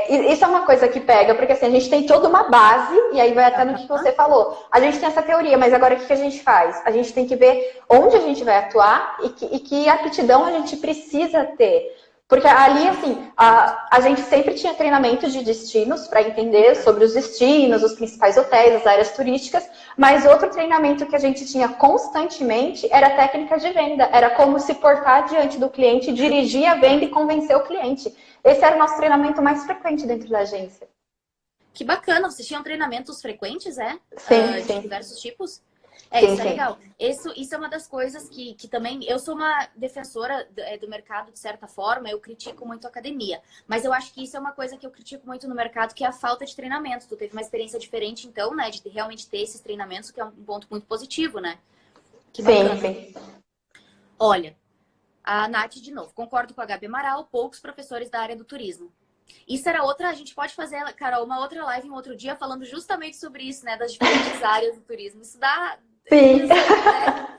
isso é uma coisa que pega, porque assim, a gente tem toda uma base, e aí vai até no que Aham. você falou. A gente tem essa teoria, mas agora o que a gente faz? A gente tem que ver onde a gente vai atuar e que aptidão a gente precisa ter. Porque ali, assim, a gente sempre tinha treinamento de destinos para entender sobre os destinos, os principais hotéis, as áreas turísticas, mas outro treinamento que a gente tinha constantemente era técnica de venda, era como se portar diante do cliente, dirigir a venda e convencer o cliente. Esse era o nosso treinamento mais frequente dentro da agência. Que bacana, vocês tinham treinamentos frequentes, Sim, De sim, diversos tipos? sim, Isso é sim. legal. Isso é uma das coisas que também. Eu sou uma defensora do mercado, de certa forma, eu critico muito a academia. Mas eu acho que isso é uma coisa que eu critico muito no mercado, que é a falta de treinamento. Tu teve uma experiência diferente, então, né, de realmente ter esses treinamentos, que é um ponto muito positivo, né? Que Sim, bacana. sim. Olha, a Nath, de novo, concordo com a Gabi Amaral, poucos professores da área do turismo. Isso era outra, a gente pode fazer, Carol, uma outra live em outro dia falando justamente sobre isso, né? Das diferentes áreas do turismo. Isso dá Sim. imenso, né?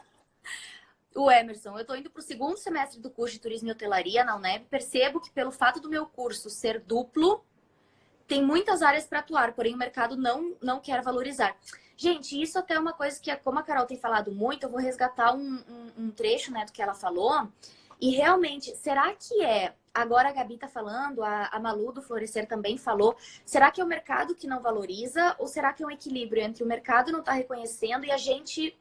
O Emerson, eu estou indo para o segundo semestre do curso de Turismo e Hotelaria na UNEB. Percebo que pelo fato do meu curso ser duplo, tem muitas áreas para atuar, porém o mercado não quer valorizar. Gente, isso até é uma coisa que, como a Carol tem falado muito, eu vou resgatar um trecho, né, do que ela falou. E realmente, será que agora a Gabi tá falando, a Malu do Florescer também falou, será que é o mercado que não valoriza ou será que é um equilíbrio entre o mercado não tá reconhecendo e a gente,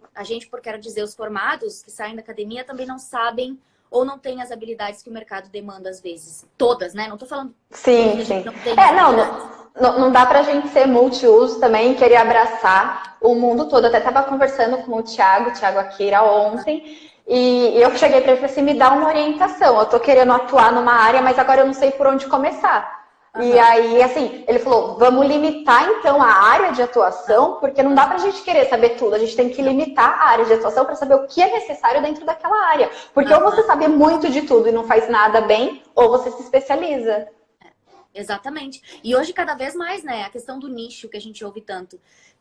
por quero dizer, os formados que saem da academia também não sabem ou não têm as habilidades que o mercado demanda às vezes? Todas, né? Não tô falando que Sim, muita gente sim. não tem as habilidades. Não dá pra gente ser multiuso também e querer abraçar o mundo todo. Eu até estava conversando com o Thiago Akira, ontem, e eu cheguei para ele e falei assim, me dá uma orientação. Eu tô querendo atuar numa área, mas agora eu não sei por onde começar. E Aham. aí, assim, ele falou, vamos limitar então a área de Não. atuação, porque não dá pra gente querer saber tudo, a gente tem que Não. limitar a área de atuação para saber o que é necessário dentro daquela área. Porque ou você Aham. sabe muito de tudo e não faz nada bem, ou você se especializa. Exatamente. E hoje, cada vez mais, né? A questão do nicho que a gente ouve tanto.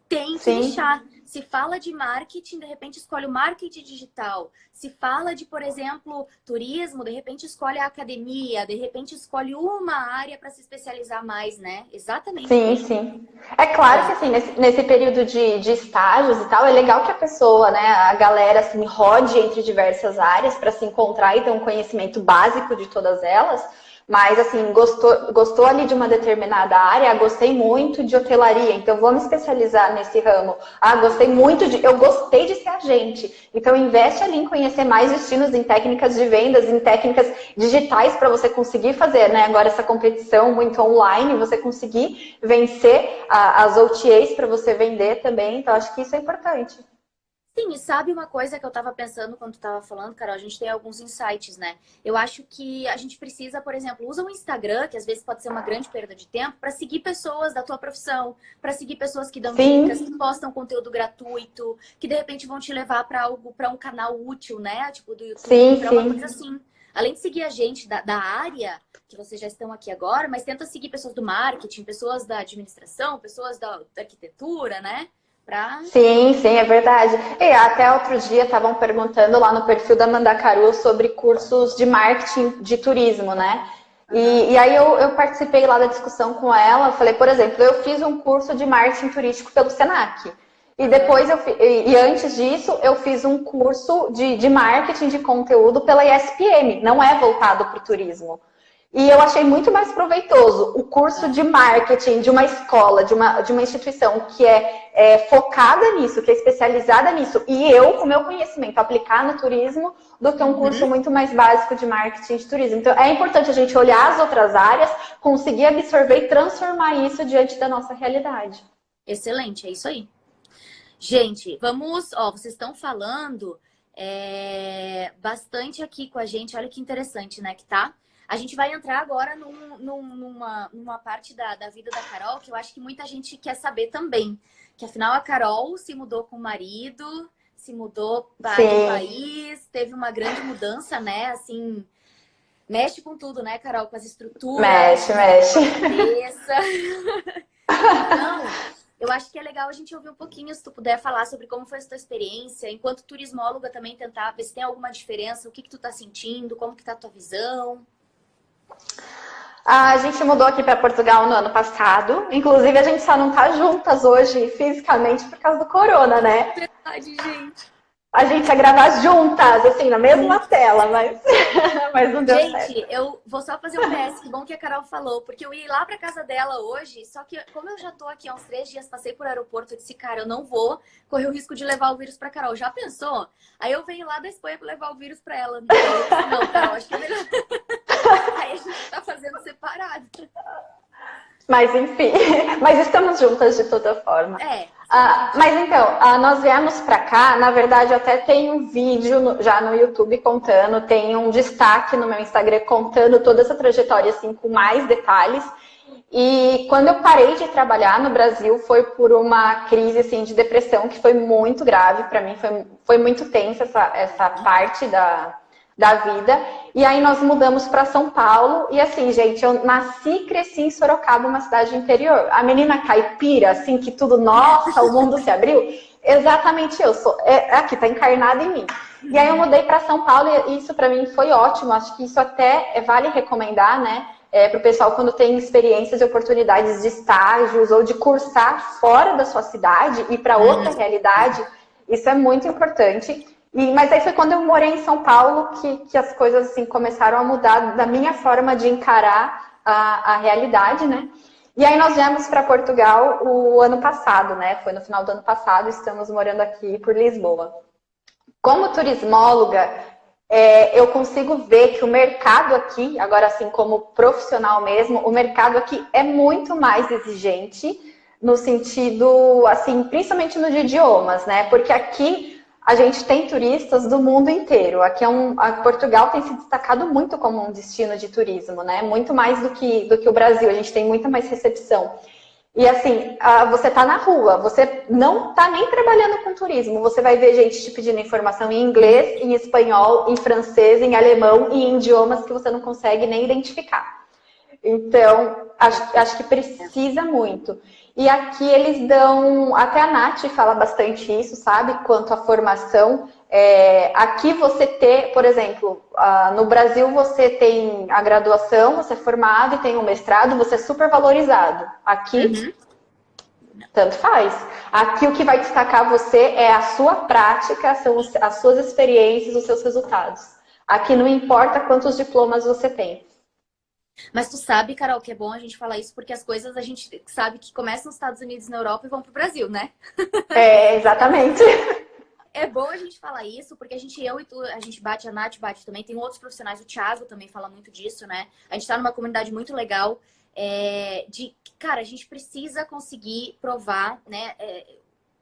Tem que Sim, nichar. Se fala de marketing, de repente escolhe o marketing digital. Se fala de, por exemplo, turismo, de repente escolhe a academia, de repente escolhe uma área para se especializar mais, né? Exatamente por sim, aí. sim. É claro que É. assim, nesse período de estágios e tal, é legal que a pessoa, né, a galera assim, rode entre diversas áreas para se encontrar e ter um conhecimento básico de todas elas. Mas assim, gostou ali de uma determinada área, ah, gostei muito de hotelaria, então vou me especializar nesse ramo. Ah, eu gostei de ser agente. Então investe ali em conhecer mais destinos, em técnicas de vendas, em técnicas digitais para você conseguir fazer, né? Agora essa competição muito online, você conseguir vencer as OTAs para você vender também. Então acho que isso é importante. Sim, e sabe uma coisa que eu tava pensando quando tu tava falando, Carol? A gente tem alguns insights, né? Eu acho que a gente precisa, por exemplo, usa o Instagram, que às vezes pode ser uma grande perda de tempo, para seguir pessoas da tua profissão, para seguir pessoas que dão dicas, que Sim, postam conteúdo gratuito, que de repente vão te levar para algo, para um canal útil, né? Tipo do YouTube, sim, para uma coisa sim. assim. Além de seguir a gente da área, que vocês já estão aqui agora, mas tenta seguir pessoas do marketing, pessoas da administração, pessoas da arquitetura, né? Pra... Sim, sim, é verdade. E até outro dia estavam perguntando lá no perfil da Mandacaru sobre cursos de marketing de turismo, né? Aham. E aí eu participei lá da discussão com ela. Falei, por exemplo, eu fiz um curso de marketing turístico pelo Senac. E Aham. depois e antes disso, eu fiz um curso de marketing de conteúdo pela ESPM. Não é voltado para o turismo. E eu achei muito mais proveitoso o curso de marketing de uma escola, de uma instituição que é focada nisso, que é especializada nisso, e eu, com o meu conhecimento, aplicar no turismo, do que um curso Uhum. muito mais básico de marketing de turismo. Então, é importante a gente olhar as outras áreas, conseguir absorver e transformar isso diante da nossa realidade. Excelente, é isso aí. Gente, vamos, ó, vocês estão falando bastante aqui com a gente, olha que interessante, né, que tá? A gente vai entrar agora numa parte da vida da Carol que eu acho que muita gente quer saber também. Que afinal a Carol se mudou com o marido, se mudou de Sim, país, teve uma grande mudança, né? Assim, mexe com tudo, né, Carol? Com as estruturas, mexe, com a mexe. cabeça. Então, Eu acho que é legal a gente ouvir um pouquinho, se tu puder falar sobre como foi a tua experiência, enquanto turismóloga também tentar ver se tem alguma diferença, o que que tu tá sentindo, como que tá a tua visão. A gente mudou aqui para Portugal no ano passado. Inclusive, a gente só não tá juntas hoje fisicamente por causa do corona, né? Verdade, gente. A gente ia gravar juntas, assim, na mesma tela, mas, mas não deu certo. Gente, eu vou só fazer um PS, que bom que a Carol falou, porque eu ia ir lá pra casa dela hoje, só que como eu já tô aqui há uns 3 dias, passei por aeroporto, eu disse, cara, eu não vou correr o risco de levar o vírus pra Carol. Já pensou? Aí eu venho lá da Espanha pra levar o vírus pra ela. Não, Carol, acho que é melhor. Aí a gente tá fazendo separado. Mas enfim, mas estamos juntas de toda forma. Mas então, nós viemos para cá, na verdade eu até tenho um vídeo já no YouTube contando, tem um destaque no meu Instagram contando toda essa trajetória assim com mais detalhes. E quando eu parei de trabalhar no Brasil foi por uma crise assim de depressão que foi muito grave para mim, foi muito tensa essa parte da vida. E aí nós mudamos para São Paulo. E assim, gente, eu nasci e cresci em Sorocaba, uma cidade interior. A menina caipira, assim, que tudo, nossa, o mundo se abriu. Exatamente eu sou. Aqui, tá encarnada em mim. E aí eu mudei para São Paulo e isso para mim foi ótimo. Acho que isso até vale recomendar, né? Para o pessoal quando tem experiências e oportunidades de estágios ou de cursar fora da sua cidade e para outra realidade. Isso é muito importante. Mas aí foi quando eu morei em São Paulo que as coisas assim, começaram a mudar da minha forma de encarar a realidade, né? E aí nós viemos para Portugal o ano passado, né? Foi no final do ano passado, estamos morando aqui por Lisboa. Como turismóloga, eu consigo ver que o mercado aqui, agora assim como profissional mesmo, o mercado aqui é muito mais exigente no sentido, assim, principalmente no de idiomas, né? Porque aqui a gente tem turistas do mundo inteiro. Aqui Portugal tem se destacado muito como um destino de turismo, né? Muito mais do que o Brasil. A gente tem muita mais recepção. E assim, você tá na rua, você não tá nem trabalhando com turismo. Você vai ver gente te pedindo informação em inglês, em espanhol, em francês, em alemão e em idiomas que você não consegue nem identificar. Então, acho que precisa muito. E aqui eles dão, até a Nath fala bastante isso, sabe? Quanto à formação. Aqui você por exemplo, no Brasil você tem a graduação, você é formado e tem um mestrado, você é super valorizado. Aqui, tanto faz. Aqui o que vai destacar você é a sua prática, são as suas experiências, os seus resultados. Aqui não importa quantos diplomas você tem. Mas tu sabe, Carol, que é bom a gente falar isso porque as coisas a gente sabe que começam nos Estados Unidos e na Europa e vão pro Brasil, né? Exatamente. É bom a gente falar isso porque eu e tu, a gente bate, a Nath bate também, tem outros profissionais, o Thiago também fala muito disso, né? A gente tá numa comunidade muito legal cara, a gente precisa conseguir provar, né,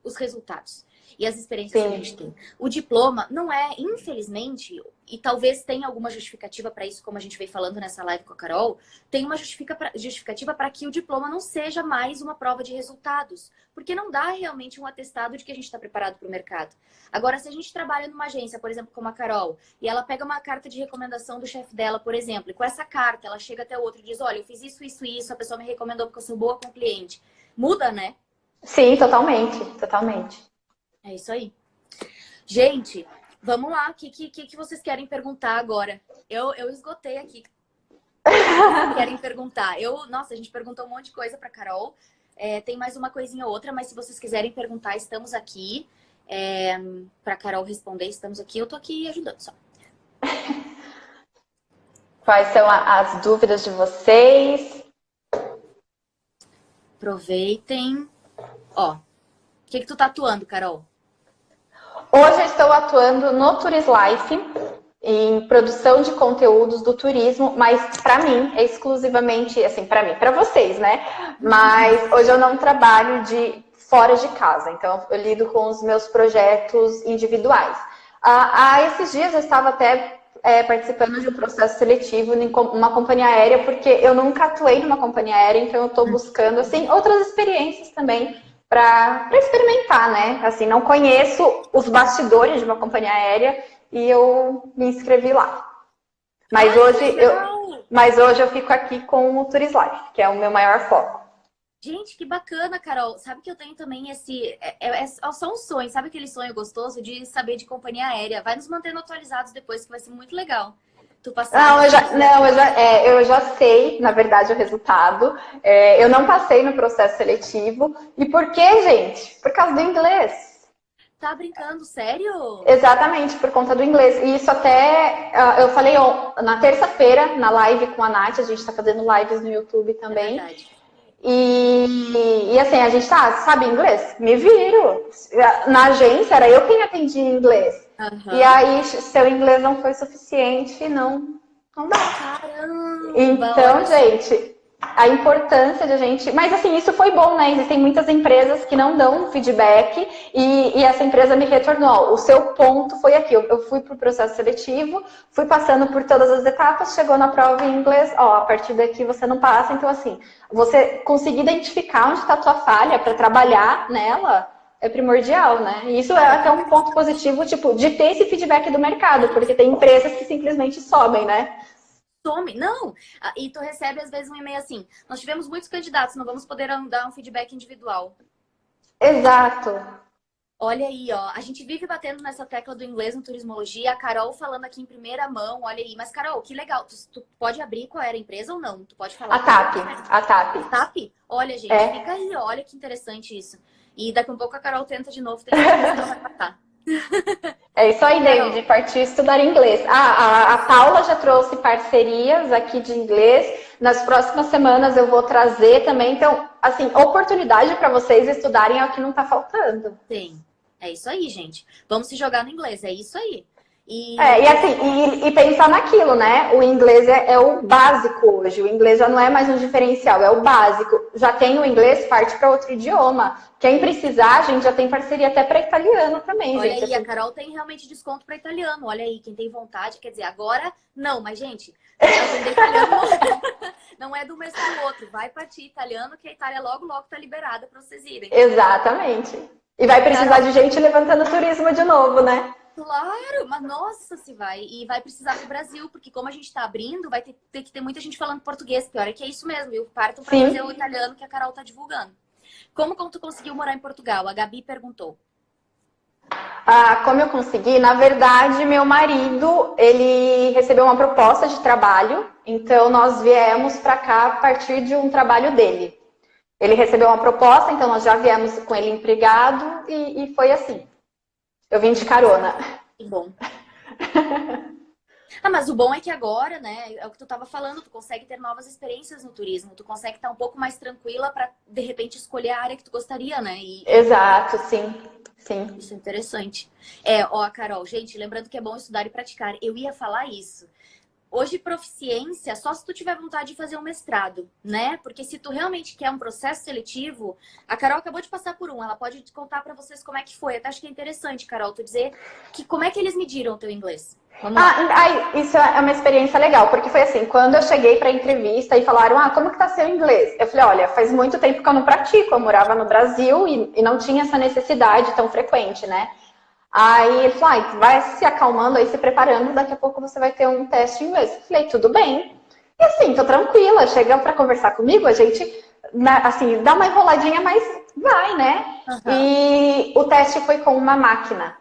os resultados e as experiências que a gente tem. O diploma não é, infelizmente, e talvez tenha alguma justificativa para isso, como a gente veio falando nessa live com a Carol, tem uma justificativa para que o diploma não seja mais uma prova de resultados, porque não dá realmente um atestado de que a gente está preparado para o mercado. Agora, se a gente trabalha numa agência, por exemplo, como a Carol, e ela pega uma carta de recomendação do chefe dela, por exemplo, e com essa carta ela chega até o outro e diz, olha, eu fiz isso, isso e isso, a pessoa me recomendou porque eu sou boa com o cliente. Muda, né? Sim, totalmente, totalmente. É isso aí. Gente, vamos lá. O que vocês querem perguntar agora? Eu esgotei aqui. Querem perguntar? Nossa, a gente perguntou um monte de coisa para Carol. Tem mais uma coisinha ou outra, mas se vocês quiserem perguntar, estamos aqui. Para Carol responder, estamos aqui. Eu tô aqui ajudando só. Quais são as dúvidas de vocês? Aproveitem. Ó, o que tu tá atuando, Carol? Hoje eu estou atuando no Turislife, em produção de conteúdos do turismo, mas para mim, é exclusivamente, assim, para mim, para vocês, né? Mas hoje eu não trabalho fora de casa, então eu lido com os meus projetos individuais. Há esses dias eu estava até participando de um processo seletivo em uma companhia aérea, porque eu nunca atuei numa companhia aérea, então eu estou buscando, assim, outras experiências também para experimentar, né? Assim, não conheço os bastidores de uma companhia aérea e eu me inscrevi lá. Mas hoje eu fico aqui com o Turislife, que é o meu maior foco. Gente, que bacana, Carol. Sabe que eu tenho também é só um sonho, sabe aquele sonho gostoso de saber de companhia aérea? Vai nos mantendo atualizados depois, que vai ser muito legal. Tu passar. Eu já sei, na verdade, o resultado. Eu não passei no processo seletivo. E por quê, gente? Por causa do inglês. Tá brincando, sério? Exatamente, por conta do inglês. E isso até, eu falei na terça-feira, na live com a Nath, a gente tá fazendo lives no YouTube também. É verdade. E assim, a gente sabe inglês? Me viro. Na agência era eu quem atendia em inglês. Uhum. E aí, seu inglês não foi suficiente, não dá. Caramba! Então, gente, a importância de a gente... Mas assim, isso foi bom, né? Existem muitas empresas que não dão feedback e essa empresa me retornou. O seu ponto foi aqui. Eu fui para o processo seletivo, fui passando por todas as etapas, chegou na prova em inglês, a partir daqui você não passa. Então, assim, você conseguir identificar onde está a tua falha para trabalhar nela é primordial, né? E isso é até um ponto positivo, tipo, de ter esse feedback do mercado, porque tem empresas que simplesmente sobem, né? Some. Não! E tu recebe, às vezes, um e-mail assim: nós tivemos muitos candidatos, não vamos poder dar um feedback individual. Exato. Olha aí, ó. A gente vive batendo nessa tecla do inglês no Turismologia. A Carol falando aqui em primeira mão. Olha aí. Mas, Carol, que legal. Tu pode abrir qual era a empresa ou não? Tu pode falar. A TAP. A TAP. TAP? Olha, gente, fica aí. Olha que interessante isso. E daqui a pouco a Carol tenta de novo. Tem certeza que ela vai matar. É isso aí, David, partir estudar inglês. A Paula já trouxe parcerias aqui de inglês. Nas próximas semanas eu vou trazer também. Então, assim, oportunidade para vocês estudarem é o que não está faltando. Sim, é isso aí, gente. Vamos se jogar no inglês, é isso aí. E pensar naquilo, né? O inglês é o básico hoje. O inglês já não é mais um diferencial, é o básico. Já tem o inglês, parte para outro idioma. Quem precisar, a gente já tem parceria até para italiano também, Olha gente. Aí, assim. A Carol tem realmente desconto para italiano. Olha aí, quem tem vontade, quer dizer, agora não, mas, gente, aprender italiano não é do mês para o outro. Vai partir italiano, que a Itália logo tá liberada para vocês irem. Exatamente. E vai precisar de gente levantando turismo de novo, né? Claro, mas nossa, se vai. E vai precisar do Brasil, porque como a gente está abrindo, vai ter que ter muita gente falando português. Pior é que é isso mesmo, viu? Partam para fazer o italiano que a Carol tá divulgando. Como tu conseguiu morar em Portugal? A Gabi perguntou. Como eu consegui? Na verdade, meu marido, ele recebeu uma proposta de trabalho, então nós viemos para cá a partir de um trabalho dele. Ele recebeu uma proposta, então nós já viemos com ele empregado e foi assim. Eu vim de carona. Que bom. Mas o bom é que agora, né, é o que tu estava falando, tu consegue ter novas experiências no turismo, tu consegue estar um pouco mais tranquila para de repente escolher a área que tu gostaria, né? Exato, sim. Sim. Isso é interessante. Carol, gente, lembrando que é bom estudar e praticar. Eu ia falar isso. Hoje, proficiência, só se tu tiver vontade de fazer um mestrado, né? Porque se tu realmente quer um processo seletivo, a Carol acabou de passar por ela pode contar para vocês como é que foi. Até acho que é interessante, Carol, tu dizer como é que eles mediram o teu inglês. Isso é uma experiência legal, porque foi assim, quando eu cheguei para a entrevista e falaram, como que tá seu inglês? Eu falei, olha, faz muito tempo que eu não pratico, eu morava no Brasil e não tinha essa necessidade tão frequente, né? Aí ele falou, vai se acalmando aí, se preparando, daqui a pouco você vai ter um teste em inglês. Eu falei, tudo bem. E assim, tô tranquila, chega para conversar comigo, a gente, assim, dá uma enroladinha, mas vai, né? Uhum. E o teste foi com uma máquina.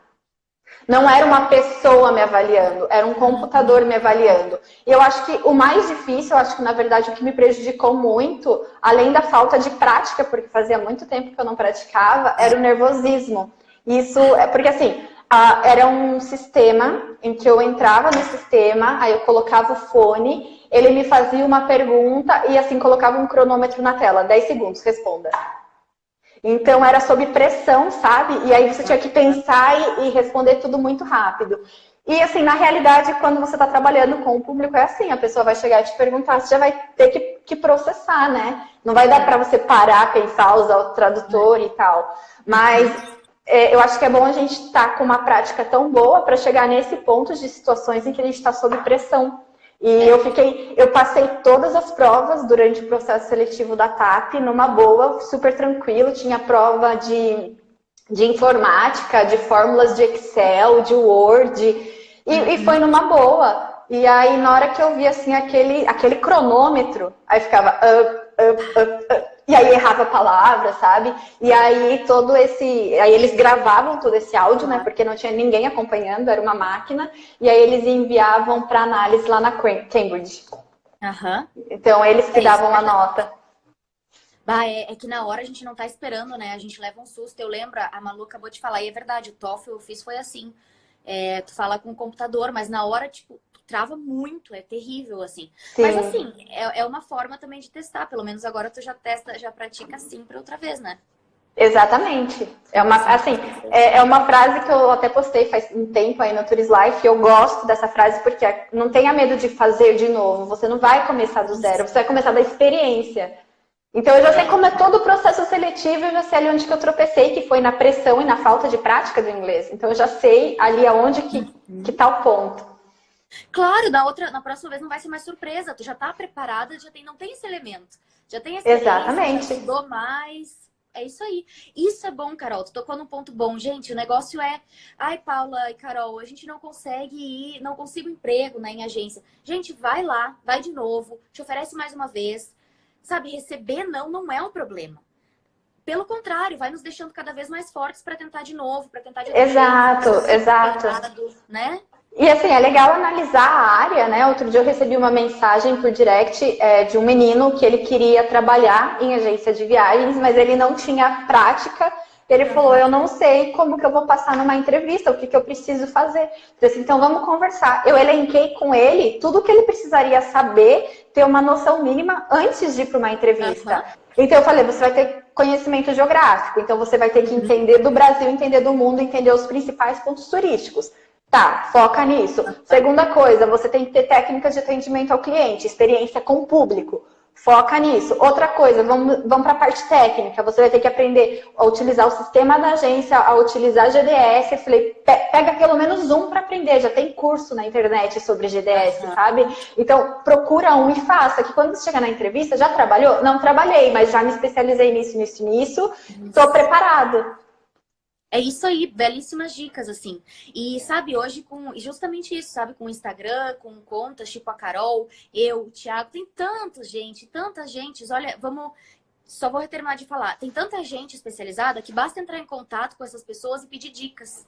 Não era uma pessoa me avaliando, era um computador me avaliando. E eu acho que o mais difícil, eu acho que na verdade o que me prejudicou muito, além da falta de prática, porque fazia muito tempo que eu não praticava, era o nervosismo. Isso é porque assim, era um sistema em que eu entrava no sistema, aí eu colocava o fone, ele me fazia uma pergunta e assim colocava um cronômetro na tela, 10 segundos, responda. Então era sob pressão, sabe? E aí você tinha que pensar e responder tudo muito rápido. E assim, na realidade, quando você está trabalhando com o público, é assim, a pessoa vai chegar e te perguntar, você já vai ter que processar, né? Não vai dar para você parar, pensar, usar o tradutor e tal. Mas eu acho que é bom a gente estar com uma prática tão boa para chegar nesse ponto de situações em que a gente está sob pressão. E eu passei todas as provas durante o processo seletivo da TAP, numa boa, super tranquilo, tinha prova de informática, de fórmulas de Excel, de Word, e foi numa boa. E aí, na hora que eu vi, assim, aquele cronômetro, aí ficava e aí errava a palavra, sabe? E aí aí eles gravavam todo esse áudio, né? Porque não tinha ninguém acompanhando, era uma máquina. E aí eles enviavam para análise lá na Cambridge. Aham. Então, eles que Isso, davam a nota. Bah, é que na hora a gente não tá esperando, né? A gente leva um susto. Eu lembro, a Malu acabou de falar, e é verdade, o TOEFL eu fiz foi assim. Tu fala com o computador, mas na hora, tipo, trava muito, é terrível, assim. Mas Sim. assim, é uma forma também de testar. Pelo menos agora tu já testa, já pratica assim pra outra vez, né? Exatamente. Sim, É uma frase que eu até postei faz um tempo aí no Tourist Life. Eu gosto dessa frase porque não tenha medo de fazer de novo. Você não vai começar do zero, você vai começar da experiência. Então eu já sei como é todo o processo seletivo, eu já sei ali onde que eu tropecei, que foi na pressão e na falta de prática do inglês. Então eu já sei ali aonde que tá o ponto. Claro, na próxima vez não vai ser mais surpresa. Tu já tá preparada, não tem esse elemento. Já tem a experiência, já Exatamente. estudou mais. É isso aí. Isso é bom, Carol. Tu tocou num ponto bom. Gente, o negócio é... Ai, Paula e Carol, a gente não consegue ir, não consigo emprego, né, em agência. Gente, vai lá, vai de novo, te oferece mais uma vez. Sabe, receber não é um problema. Pelo contrário, vai nos deixando cada vez mais fortes para tentar de novo, para tentar de outro Exato, jeito, exato. né? E assim, é legal analisar a área, né? Outro dia eu recebi uma mensagem por direct de um menino que ele queria trabalhar em agência de viagens, mas ele não tinha prática. Ele falou, eu não sei como que eu vou passar numa entrevista, o que eu preciso fazer. Eu falei assim, então vamos conversar. Eu elenquei com ele tudo o que ele precisaria saber, ter uma noção mínima antes de ir para uma entrevista. Então eu falei, você vai ter conhecimento geográfico, então você vai ter que entender do Brasil, entender do mundo, entender os principais pontos turísticos. Tá, foca nisso. Segunda coisa, você tem que ter técnicas de atendimento ao cliente, experiência com o público. Foca nisso. Outra coisa, vamos para a parte técnica. Você vai ter que aprender a utilizar o sistema da agência, a utilizar GDS. Eu falei, pega pelo menos um para aprender. Já tem curso na internet sobre GDS, sabe? Então, procura um e faça. Que quando você chegar na entrevista, já trabalhou? Não trabalhei, mas já me especializei nisso. Estou preparado. É isso aí, belíssimas dicas, assim. E sabe, hoje com justamente isso, sabe, com o Instagram, com contas tipo a Carol, eu, o Thiago, tem tanta gente. Olha, só vou terminar de falar. Tem tanta gente especializada que basta entrar em contato com essas pessoas e pedir dicas.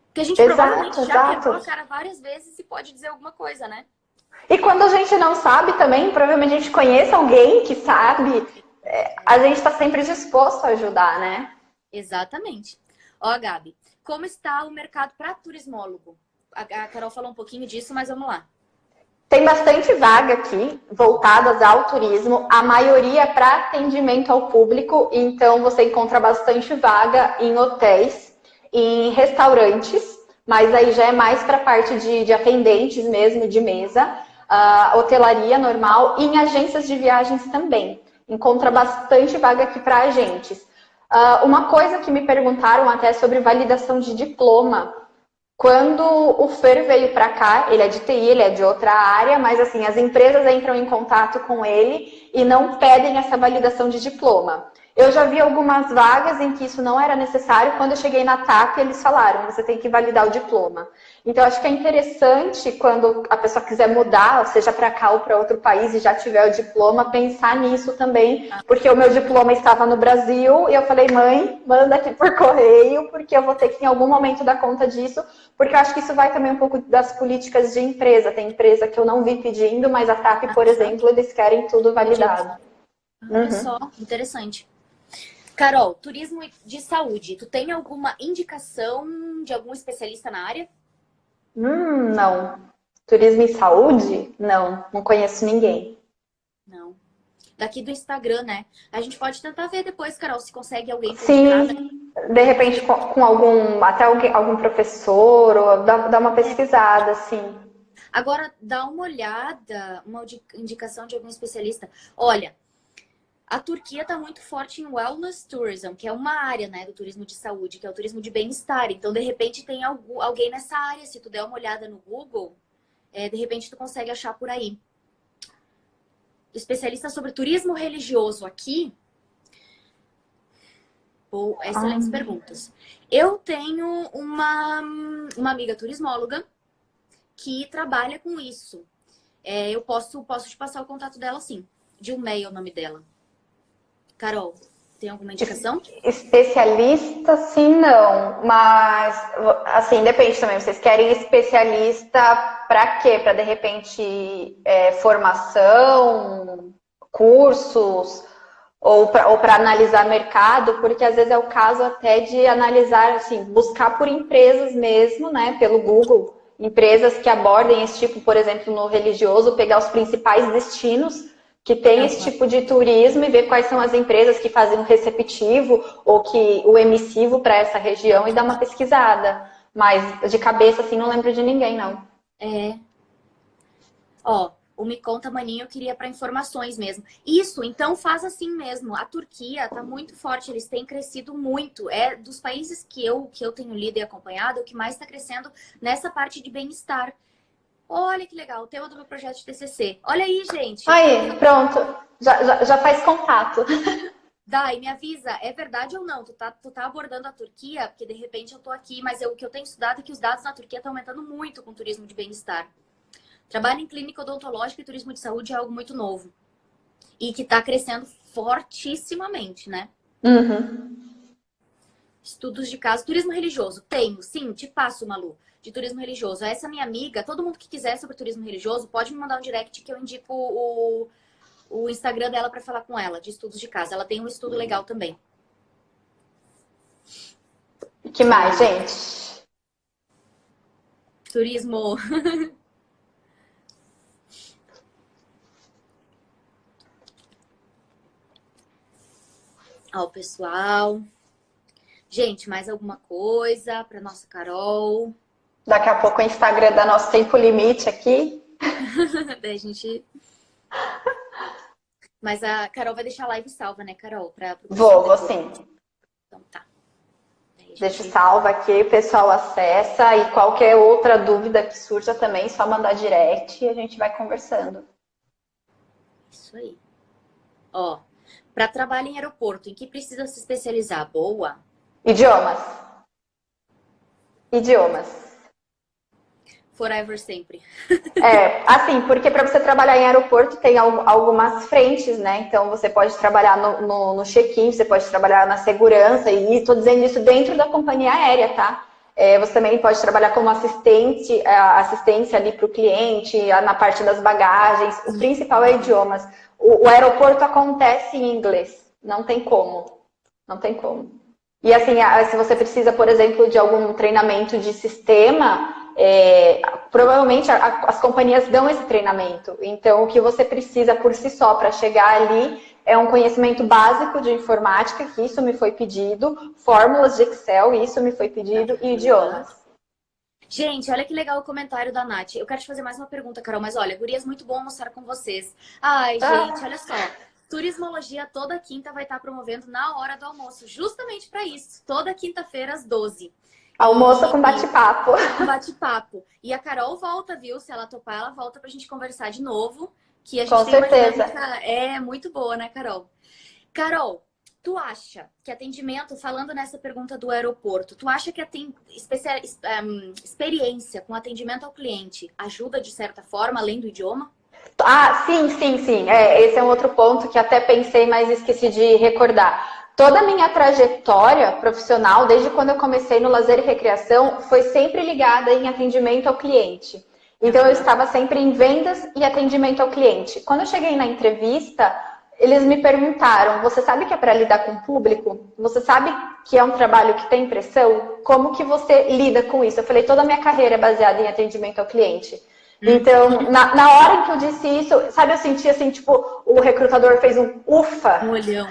Porque a gente provavelmente já quebrou a cara várias vezes e pode dizer alguma coisa, né? E quando a gente não sabe também, provavelmente a gente conhece alguém que sabe, a gente está sempre disposto a ajudar, né? Exatamente. Ó, Gabi, como está o mercado para turismólogo? A Carol falou um pouquinho disso, mas vamos lá. Tem bastante vaga aqui, voltadas ao turismo, a maioria é para atendimento ao público, então você encontra bastante vaga em hotéis, em restaurantes, mas aí já é mais para a parte de atendentes mesmo, de mesa, hotelaria normal, e em agências de viagens também. Encontra bastante vaga aqui para agentes. Uma coisa que me perguntaram até sobre validação de diploma. Quando o Fer veio para cá, ele é de TI, ele é de outra área, mas assim, as empresas entram em contato com ele e não pedem essa validação de diploma. Eu já vi algumas vagas em que isso não era necessário. Quando eu cheguei na TAP, eles falaram, você tem que validar o diploma. Então, acho que é interessante quando a pessoa quiser mudar, seja para cá ou para outro país e já tiver o diploma, pensar nisso também, porque o meu diploma estava no Brasil e eu falei, mãe, manda aqui por correio, porque eu vou ter que em algum momento dar conta disso, porque eu acho que isso vai também um pouco das políticas de empresa. Tem empresa que eu não vi pedindo, mas a TAP, por exemplo, eles querem tudo validado. Olha só, interessante. Carol, turismo de saúde. Tu tem alguma indicação de algum especialista na área? Não. Turismo e saúde? Não conheço ninguém. Não. Daqui do Instagram, né? A gente pode tentar ver depois, Carol, se consegue alguém pra indicar. Sim, de repente com algum professor, ou dá uma pesquisada, assim. Agora, dá uma olhada, uma indicação de algum especialista. Olha, a Turquia está muito forte em wellness tourism, que é uma área, né, do turismo de saúde, que é o turismo de bem-estar. Então, de repente, tem alguém nessa área. Se tu der uma olhada no Google, de repente tu consegue achar por aí. Especialista sobre turismo religioso aqui. Excelentes perguntas. Eu tenho uma amiga turismóloga que trabalha com isso. Eu posso te passar o contato dela, sim. Dilmeia é o nome dela. Carol, tem alguma indicação? Especialista, sim, não. Mas, assim, depende também. Vocês querem especialista para quê? Para, de repente, formação, cursos, ou para analisar mercado? Porque, às vezes, é o caso até de analisar, assim, buscar por empresas mesmo, né? Pelo Google. Empresas que abordem esse tipo, por exemplo, no religioso, pegar os principais destinos que tem esse tipo de turismo e ver quais são as empresas que fazem o receptivo ou que o emissivo para essa região e dar uma pesquisada. Mas de cabeça, assim, não lembro de ninguém, não. Ó, o Me Conta Maninho eu queria para informações mesmo. Isso, então faz assim mesmo. A Turquia tá muito forte, eles têm crescido muito. É dos países que eu tenho lido e acompanhado, o que mais está crescendo nessa parte de bem-estar. Olha que legal, o tema do meu projeto de TCC. Olha aí, gente. Aí, pronto. Já faz contato. Dai, me avisa, é verdade ou não? Tu tá abordando a Turquia? Porque de repente eu tô aqui, mas o que eu tenho estudado é que os dados na Turquia estão aumentando muito com turismo de bem-estar. Trabalho em clínica odontológica e turismo de saúde é algo muito novo. E que está crescendo fortissimamente, né? Uhum. Estudos de caso. Turismo religioso. Tenho, sim, te passo, Malu. De turismo religioso. Essa minha amiga, todo mundo que quiser sobre turismo religioso, pode me mandar um direct que eu indico o Instagram dela para falar com ela, de estudos de caso. Ela tem um estudo legal também. O que mais, gente? Turismo... Ó, o pessoal. Gente, mais alguma coisa para nossa Carol? Daqui a pouco o Instagram dá nosso tempo limite aqui. Daí a gente... Mas a Carol vai deixar a live salva, né, Carol? Vou sim. Então tá. Gente... Deixo salva aqui, o pessoal acessa. E qualquer outra dúvida que surja também, só mandar direct e a gente vai conversando. Isso aí. Ó, para trabalho em aeroporto, em que precisa se especializar? Boa. Idiomas. Forever sempre. Assim, porque para você trabalhar em aeroporto tem algumas frentes, né? Então você pode trabalhar no check-in, você pode trabalhar na segurança, e estou dizendo isso dentro da companhia aérea, tá? Você também pode trabalhar como assistência ali para o cliente, na parte das bagagens. O principal é idiomas. O aeroporto acontece em inglês, não tem como. Não tem como. E assim, se você precisa, por exemplo, de algum treinamento de sistema, provavelmente as companhias dão esse treinamento. Então, o que você precisa por si só para chegar ali é um conhecimento básico de informática, que isso me foi pedido, fórmulas de Excel, isso me foi pedido, e idiomas. Gente, olha que legal o comentário da Nath. Eu quero te fazer mais uma pergunta, Carol, mas olha, gurias, muito bom almoçar com vocês. Ai, gente, olha só. Turismologia toda quinta vai estar promovendo na hora do almoço, justamente para isso. Toda quinta-feira às 12. Almoço com bate-papo. Com bate-papo. E a Carol volta, viu? Se ela topar, ela volta pra gente conversar de novo. Que a gente com tem certeza. Uma dinâmica muito boa, né, Carol? Carol, tu acha que atendimento, falando nessa pergunta do aeroporto, tu acha que experiência com atendimento ao cliente ajuda de certa forma, além do idioma? Sim. Esse é um outro ponto que até pensei, mas esqueci de recordar. Toda a minha trajetória profissional, desde quando eu comecei no lazer e recreação, foi sempre ligada em atendimento ao cliente. Então, eu estava sempre em vendas e atendimento ao cliente. Quando eu cheguei na entrevista, eles me perguntaram, você sabe que é para lidar com o público? Você sabe que é um trabalho que tem pressão? Como que você lida com isso? Eu falei, toda a minha carreira é baseada em atendimento ao cliente. Então, na hora em que eu disse isso, sabe, eu senti assim, tipo, o recrutador fez um ufa. Um olhão,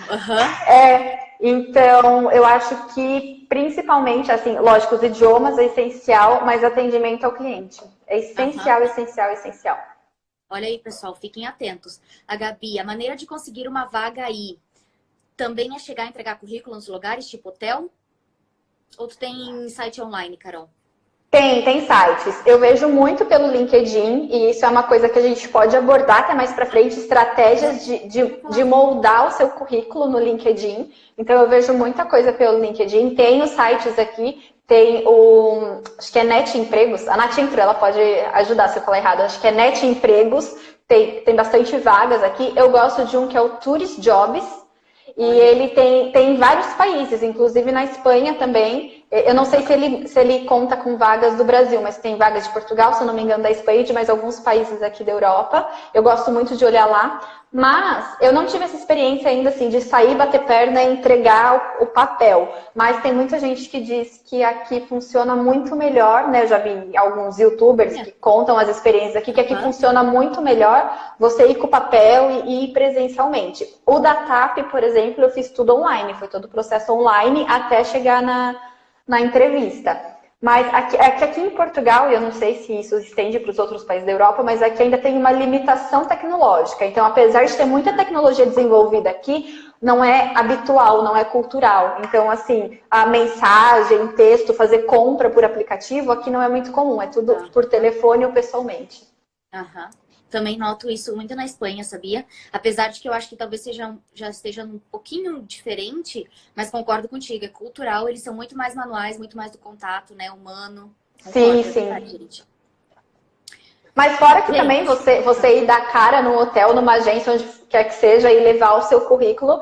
Então, eu acho que, principalmente, assim, lógico, os idiomas é essencial, mas atendimento ao cliente. É essencial, essencial. Olha aí, pessoal, fiquem atentos. A Gabi, a maneira de conseguir uma vaga aí também é chegar a entregar currículo nos lugares, tipo hotel? Ou tu tem site online, Carol? Tem sites. Eu vejo muito pelo LinkedIn, e isso é uma coisa que a gente pode abordar até mais para frente, estratégias de moldar o seu currículo no LinkedIn. Então, eu vejo muita coisa pelo LinkedIn. Tem os sites aqui, Tem o, acho que é Net Empregos, a Nath entrou, ela pode ajudar se eu falar errado, acho que é Net Empregos, tem bastante vagas aqui. Eu gosto de um que é o Tourist Jobs, e ele tem em vários países, inclusive na Espanha também. Eu não sei se ele conta com vagas do Brasil, mas tem vagas de Portugal, se eu não me engano, da Espanha e de mais alguns países aqui da Europa. Eu gosto muito de olhar lá. Mas eu não tive essa experiência ainda, assim, de sair, bater perna e entregar o papel. Mas tem muita gente que diz que aqui funciona muito melhor, né? Eu já vi alguns YouTubers que contam as experiências aqui, que aqui funciona muito melhor você ir com o papel e ir presencialmente. O da TAP, por exemplo, eu fiz tudo online, foi todo o processo online até chegar na entrevista. Mas aqui em Portugal, e eu não sei se isso se estende para os outros países da Europa, mas aqui ainda tem uma limitação tecnológica. Então, apesar de ter muita tecnologia desenvolvida aqui, não é habitual, não é cultural. Então, assim, a mensagem, texto, fazer compra por aplicativo, aqui não é muito comum. É tudo por telefone ou pessoalmente. Aham. Também noto isso muito na Espanha, sabia? Apesar de que eu acho que talvez já esteja um pouquinho diferente, mas concordo contigo, é cultural, eles são muito mais manuais, muito mais do contato, né, humano. Sim, sim. Gente. Mas fora que também você ir dar cara no hotel, numa agência, onde quer que seja, e levar o seu currículo,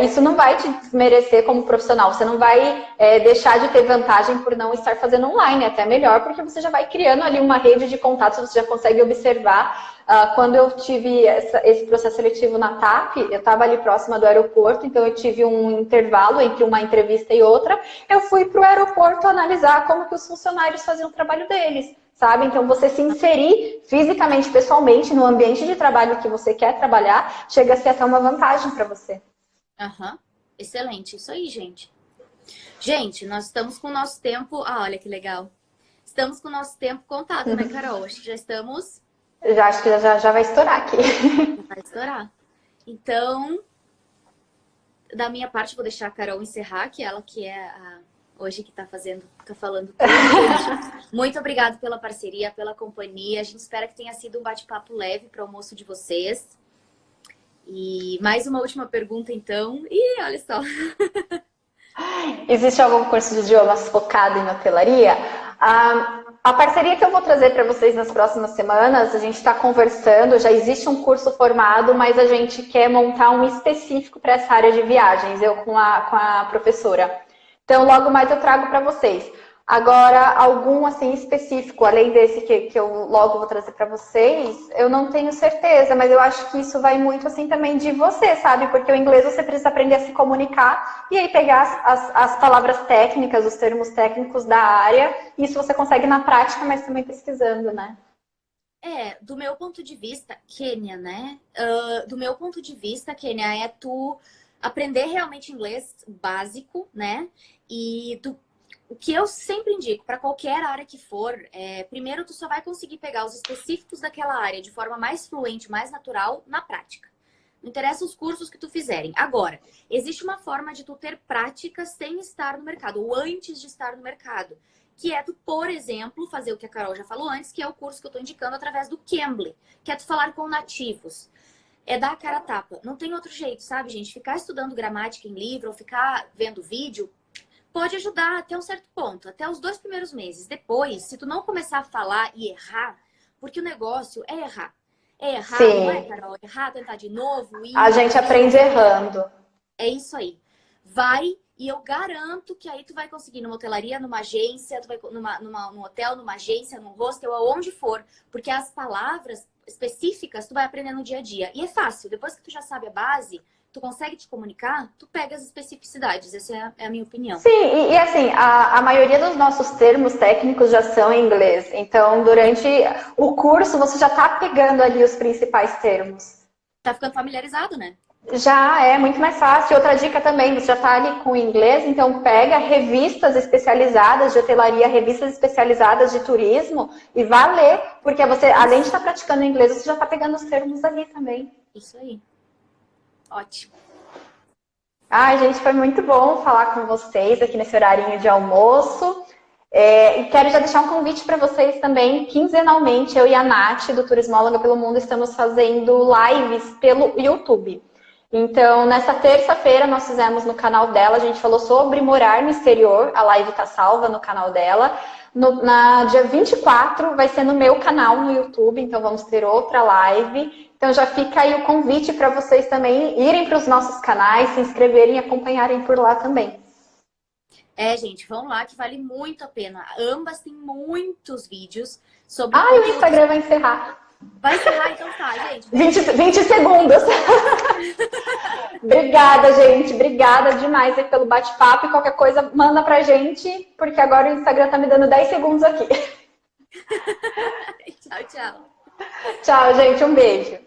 isso não vai te desmerecer como profissional. Você não vai deixar de ter vantagem por não estar fazendo online, até melhor, porque você já vai criando ali uma rede de contatos, você já consegue observar. Quando eu tive esse processo seletivo na TAP, eu estava ali próxima do aeroporto, então eu tive um intervalo entre uma entrevista e outra. Eu fui para o aeroporto analisar como que os funcionários faziam o trabalho deles. Sabe? Então, você se inserir fisicamente, pessoalmente, no ambiente de trabalho que você quer trabalhar, chega a ser até uma vantagem para você. Aham, excelente. Isso aí, gente. Gente, nós estamos com o nosso tempo... Ah, olha que legal. Estamos com o nosso tempo contado, né, Carol? Acho que já estamos... Já acho que já vai estourar aqui. Vai estourar. Então, da minha parte, vou deixar a Carol encerrar, que ela que é hoje que tá falando tudo, gente. Muito obrigada pela parceria, pela companhia. A gente espera que tenha sido um bate-papo leve para o almoço de vocês. E mais uma última pergunta, então. E olha só. Existe algum curso de idiomas focado em hotelaria? A parceria que eu vou trazer para vocês nas próximas semanas, a gente está conversando, já existe um curso formado, mas a gente quer montar um específico para essa área de viagens, eu com a professora. Então, logo mais eu trago para vocês. Agora, algum assim específico, além desse que eu logo vou trazer para vocês, eu não tenho certeza, mas eu acho que isso vai muito assim também de você, sabe? Porque o inglês você precisa aprender a se comunicar e aí pegar as palavras técnicas, os termos técnicos da área. Isso você consegue na prática, mas também pesquisando, né? Do meu ponto de vista, Kênia, né? Do meu ponto de vista, Kênia, é tu aprender realmente inglês básico, né? E o que eu sempre indico, para qualquer área que for, primeiro tu só vai conseguir pegar os específicos daquela área de forma mais fluente, mais natural, na prática. Não interessa os cursos que tu fizerem. Agora, existe uma forma de tu ter prática sem estar no mercado, ou antes de estar no mercado. Que é tu, por exemplo, fazer o que a Carol já falou antes, que é o curso que eu tô indicando através do Cambly, que é tu falar com nativos. É dar a cara a tapa. Não tem outro jeito, sabe, gente? Ficar estudando gramática em livro ou ficar vendo vídeo pode ajudar até um certo ponto, até os 2 primeiros meses. Depois, se tu não começar a falar e errar, porque o negócio é errar. É errar, Sim. não é, Carol? Errar, tentar de novo. A gente aprende errando. É isso aí. Vai e eu garanto que aí tu vai conseguir numa hotelaria, numa agência, tu vai num hotel, numa agência, num hostel, aonde for. Porque as palavras específicas tu vai aprender no dia a dia. E é fácil. Depois que tu já sabe a base, tu consegue te comunicar, tu pega as especificidades. Essa é a minha opinião. Sim, e assim, a maioria dos nossos termos técnicos já são em inglês. Então, durante o curso, você já está pegando ali os principais termos. Tá ficando familiarizado, né? Já é muito mais fácil. Outra dica também, você já está ali com o inglês, então pega revistas especializadas de hotelaria, revistas especializadas de turismo e vá ler, porque você, além de estar praticando inglês, você já está pegando os termos ali também. Isso aí. Ótimo. Ai, gente, foi muito bom falar com vocês aqui nesse horarinho de almoço. E quero já deixar um convite para vocês também. Quinzenalmente, eu e a Nath, do Turismóloga pelo Mundo, estamos fazendo lives pelo YouTube. Então, nessa terça-feira, nós fizemos no canal dela, a gente falou sobre morar no exterior, a live tá salva no canal dela. Na dia 24 vai ser no meu canal no YouTube, então vamos ter outra live. Então já fica aí o convite para vocês também irem para os nossos canais, se inscreverem e acompanharem por lá também. Gente, vão lá que vale muito a pena. Ambas têm muitos vídeos sobre... O Instagram vai encerrar. Vai encerrar, então tá, gente. 20 segundos. Obrigada, gente. Obrigada demais aí pelo bate-papo. E qualquer coisa, manda pra gente, porque agora o Instagram tá me dando 10 segundos aqui. Tchau, tchau. Tchau, gente. Um beijo.